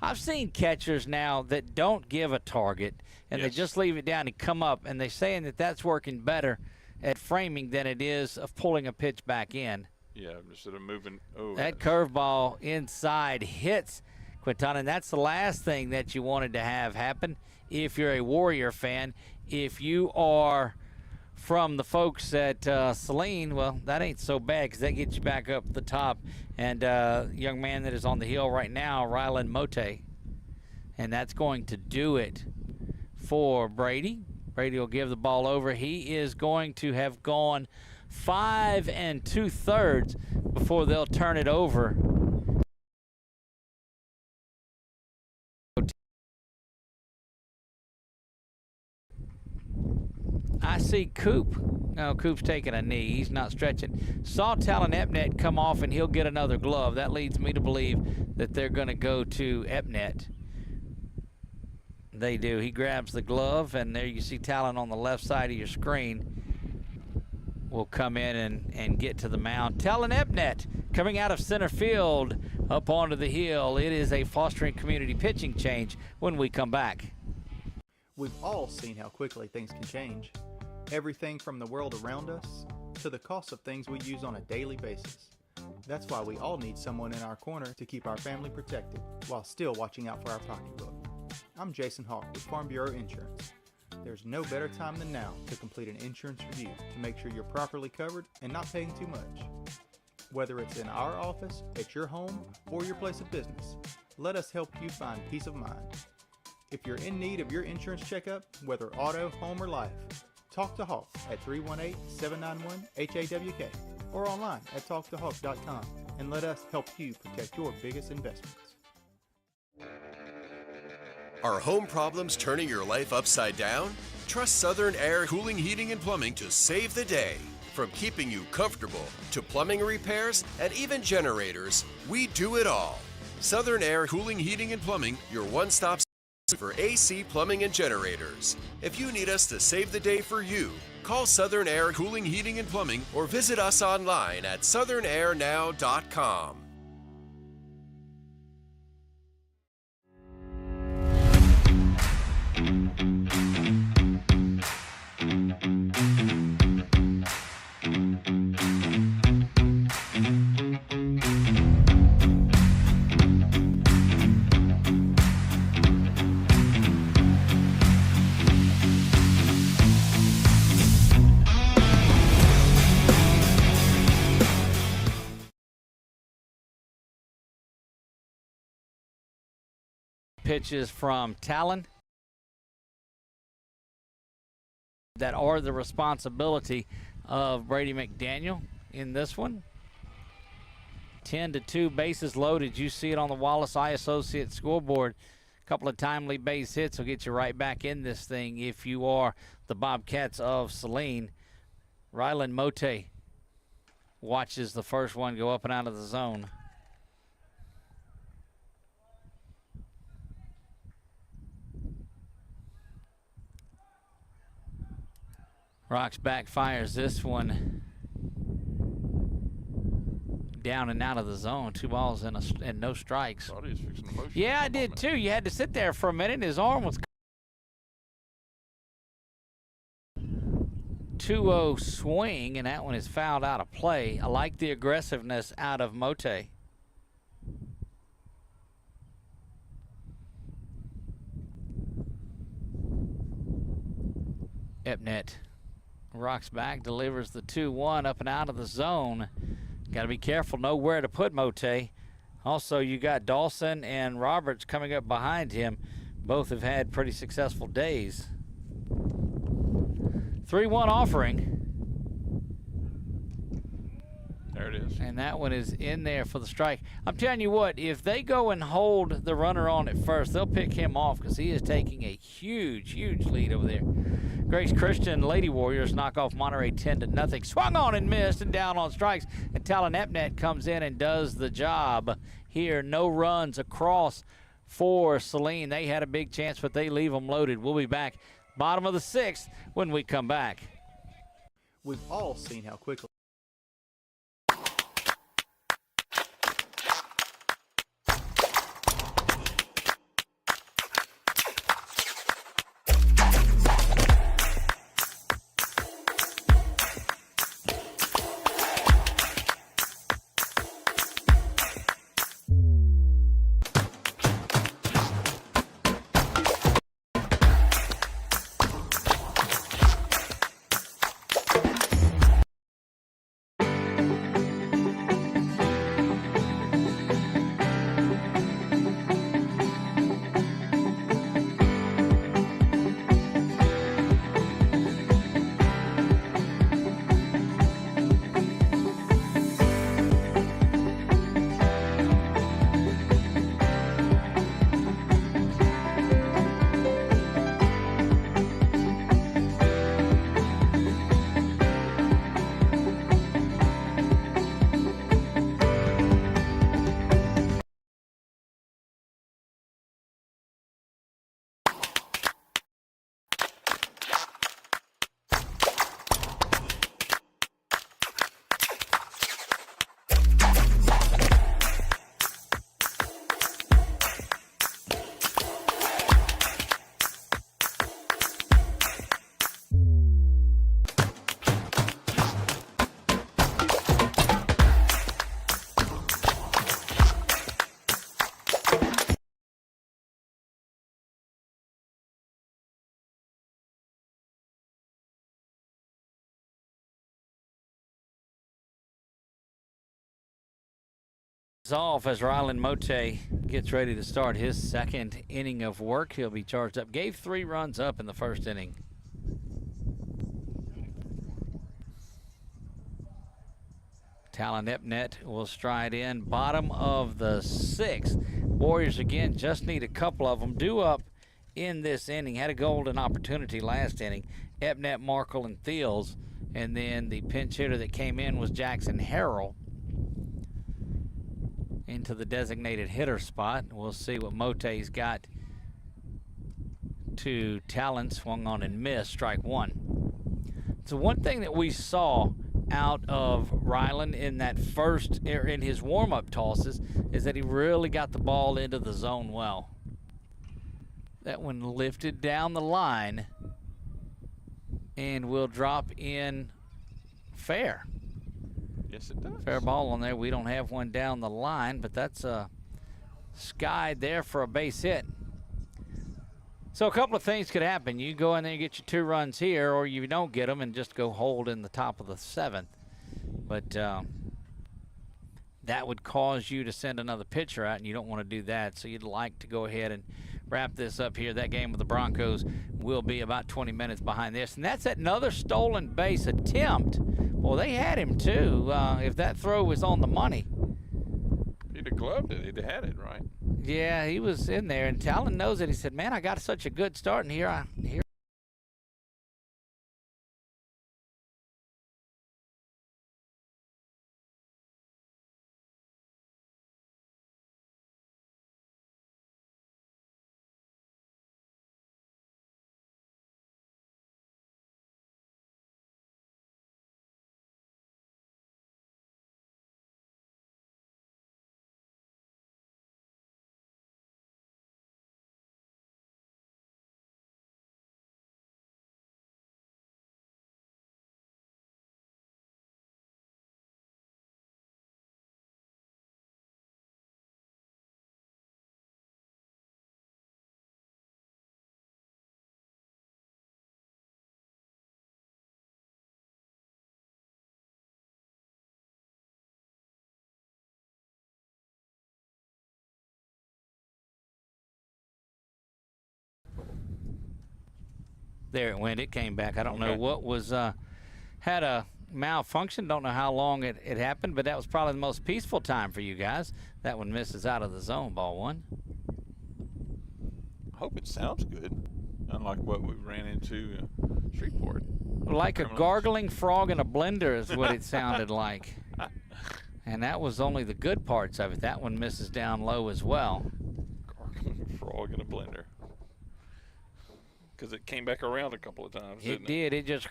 I've seen catchers now that don't give a target, and they just leave it down and come up, and they're saying that that's working better at framing than it is of pulling a pitch back in. Yeah, instead of moving. Oh, that curveball inside hits Quintana, and that's the last thing that you wanted to have happen if you're a Warrior fan. If you are from the folks at Saline, well, that ain't so bad because that gets you back up the top. And young man that is on the hill right now, Rylan Mote. And that's going to do it for Brady. Brady will give the ball over. He is going to have gone 5 2/3 before they'll turn it over. I see Coop. No, Coop's taking a knee. He's not stretching. Saw Talon Epnet come off, and he'll get another glove. That leads me to believe that they're going to go to Epnet. They do. He grabs the glove, and there you see Talon on the left side of your screen will come in and get to the mound. Talon Ebnet coming out of center field up onto the hill. It is a Fostering Community pitching change when we come back. We've all seen how quickly things can change. Everything from the world around us to the cost of things we use on a daily basis. That's why we all need someone in our corner to keep our family protected while still watching out for our pocketbook. I'm Jason Hawk with Farm Bureau Insurance. There's no better time than now to complete an insurance review to make sure you're properly covered and not paying too much. Whether it's in our office, at your home, or your place of business, let us help you find peace of mind. If you're in need of your insurance checkup, whether auto, home, or life, talk to Hawk at 318-791-HAWK or online at talktohawk.com and let us help you protect your biggest investments. Are home problems turning your life upside down? Trust Southern Air Cooling, Heating, and Plumbing to save the day. From keeping you comfortable to plumbing repairs and even generators, we do it all. Southern Air Cooling, Heating, and Plumbing, your one-stop for AC, plumbing, and generators. If you need us to save the day for you, call Southern Air Cooling, Heating, and Plumbing or visit us online at southernairnow.com. Pitches from Talon that are the responsibility of Brady McDaniel in this one. 10-2, bases loaded. You see it on the Wallace Eye Associates scoreboard. A couple of timely base hits will get you right back in this thing if you are the Bobcats of Saline. Rylan Mote watches the first one go up and out of the zone. Rocks back, fires this one down and out of the zone. 2 balls and no strikes. Thought he was fixing the motion Yeah, for I a did moment. too. You had to sit there for a minute. His arm was 2-0 swing, and that one is fouled out of play. I like the aggressiveness out of Mote. Epnet rocks back, delivers the 2-1 up and out of the zone. Got to be careful, know where to put Mote. Also, you got Dawson and Roberts coming up behind him. Both have had pretty successful days. 3-1 offering. There it is. And that one is in there for the strike. I'm telling you what, if they go and hold the runner on at first, they'll pick him off because he is taking a huge, huge lead over there. Grace Christian Lady Warriors knock off Monterey 10-0. Swung on and missed and down on strikes. And Talon Epnet comes in and does the job here. No runs across for Saline. They had a big chance, but they leave them loaded. We'll be back bottom of the 6th when we come back. We've all seen how quickly Off as Rylan Mote gets ready to start his second inning of work. He'll be charged up. Gave 3 runs up in the first inning. Talon Epnet will stride in. Bottom of the 6th. Warriors again just need a couple of them. Due up in this inning. Had a golden opportunity last inning. Epnet, Markle, and Thiels. And then the pinch hitter that came in was Jackson Harrell into the designated hitter spot. We'll see what Mote's got. To Talon, swung on and missed, strike 1. So one thing that we saw out of Rylan in that in his warm-up tosses is that he really got the ball into the zone well. That one lifted down the line and will drop in fair. Yes, it does. Fair ball on there. We don't have one down the line, but that's skied there for a base hit. So a couple of things could happen. You go in there and get your 2 runs here, or you don't get them and just go hold in the top of the 7th. But that would cause you to send another pitcher out, and you don't want to do that. So you'd like to go ahead and wrap this up here. That game with the Broncos will be about 20 minutes behind this. And that's another stolen base attempt. Well, they had him too. If that throw was on the money. He'd have gloved it. He'd have had it, right? Yeah, he was in there. And Talon knows it. He said, man, I got such a good start, and here. There it went. It came back. I don't know what was, had a malfunction. Don't know how long it happened, but that was probably the most peaceful time for you guys. That one misses out of the zone, ball 1. I hope it sounds good, unlike what we ran into Shreveport. Like a gargling frog in a blender is what it sounded like. And that was only the good parts of it. That one misses down low as well. Gargling frog in a blender. Because it came back around a couple of times. It did. It just,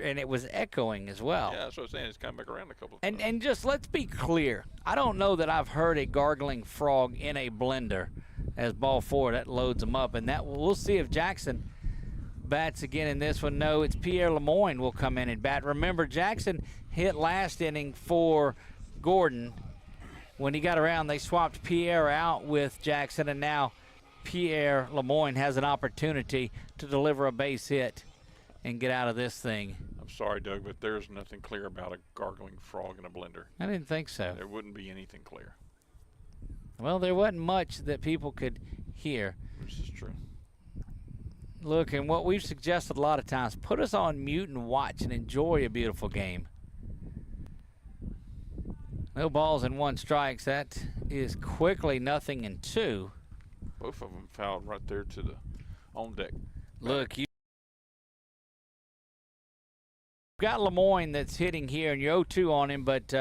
and it was echoing as well. Yeah, that's what I'm saying. It's come back around a couple of times. times. And just let's be clear. I don't know that I've heard a gargling frog in a blender as ball 4. That loads them up. And that we'll see if Jackson bats again in this one. No, it's Pierre Lemoyne will come in and bat. Remember, Jackson hit last inning for Gordon. When he got around, they swapped Pierre out with Jackson, and now Pierre Lemoyne has an opportunity to deliver a base hit and get out of this thing. I'm sorry, Doug, but there's nothing clear about a gargling frog in a blender. I didn't think so. There wouldn't be anything clear. Well, there wasn't much that people could hear. This is true. Look, and what we've suggested a lot of times, put us on mute and watch and enjoy a beautiful game. No balls and 1 strikes. That is quickly 0-2. Both of them fouled right there to the on deck. Look, you've got Lemoyne that's hitting here, and you're 0-2 on him, but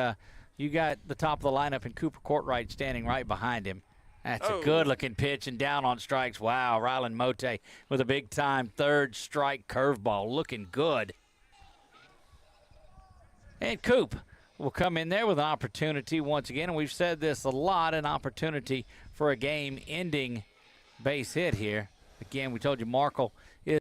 you got the top of the lineup and Cooper Courtright standing right behind him. That's a good-looking pitch and down on strikes. Wow, Rylan Mote with a big-time 3rd strike curveball. Looking good. And Coop will come in there with an opportunity once again, and we've said this a lot, an opportunity for a game-ending base hit here. Again, we told you Markle is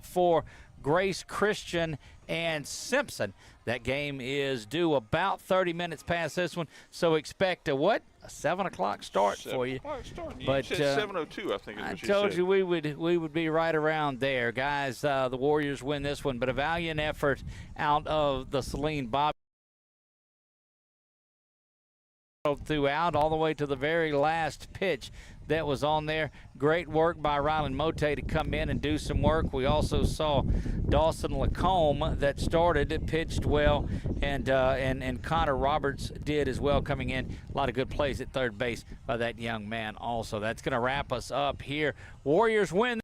for Grace Christian and Simpson. That game is due about 30 minutes past this one, so expect a 7 o'clock start for you. 7 o'clock start. You But said 7:02, I think is what I you told said. you we would be right around there, guys. The Warriors win this one, but a valiant effort out of the Saline Bobcats throughout, all the way to the very last pitch that was on there. Great work by Rylan Mote to come in and do some work. We also saw Dawson Lacombe that started, pitched well, and Connor Roberts did as well coming in. A lot of good plays at third base by that young man also. That's going to wrap us up here. Warriors win.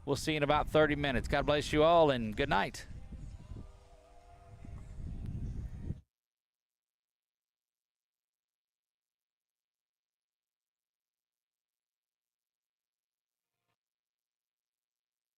We'll see you in about 30 minutes. God bless you all, and good night.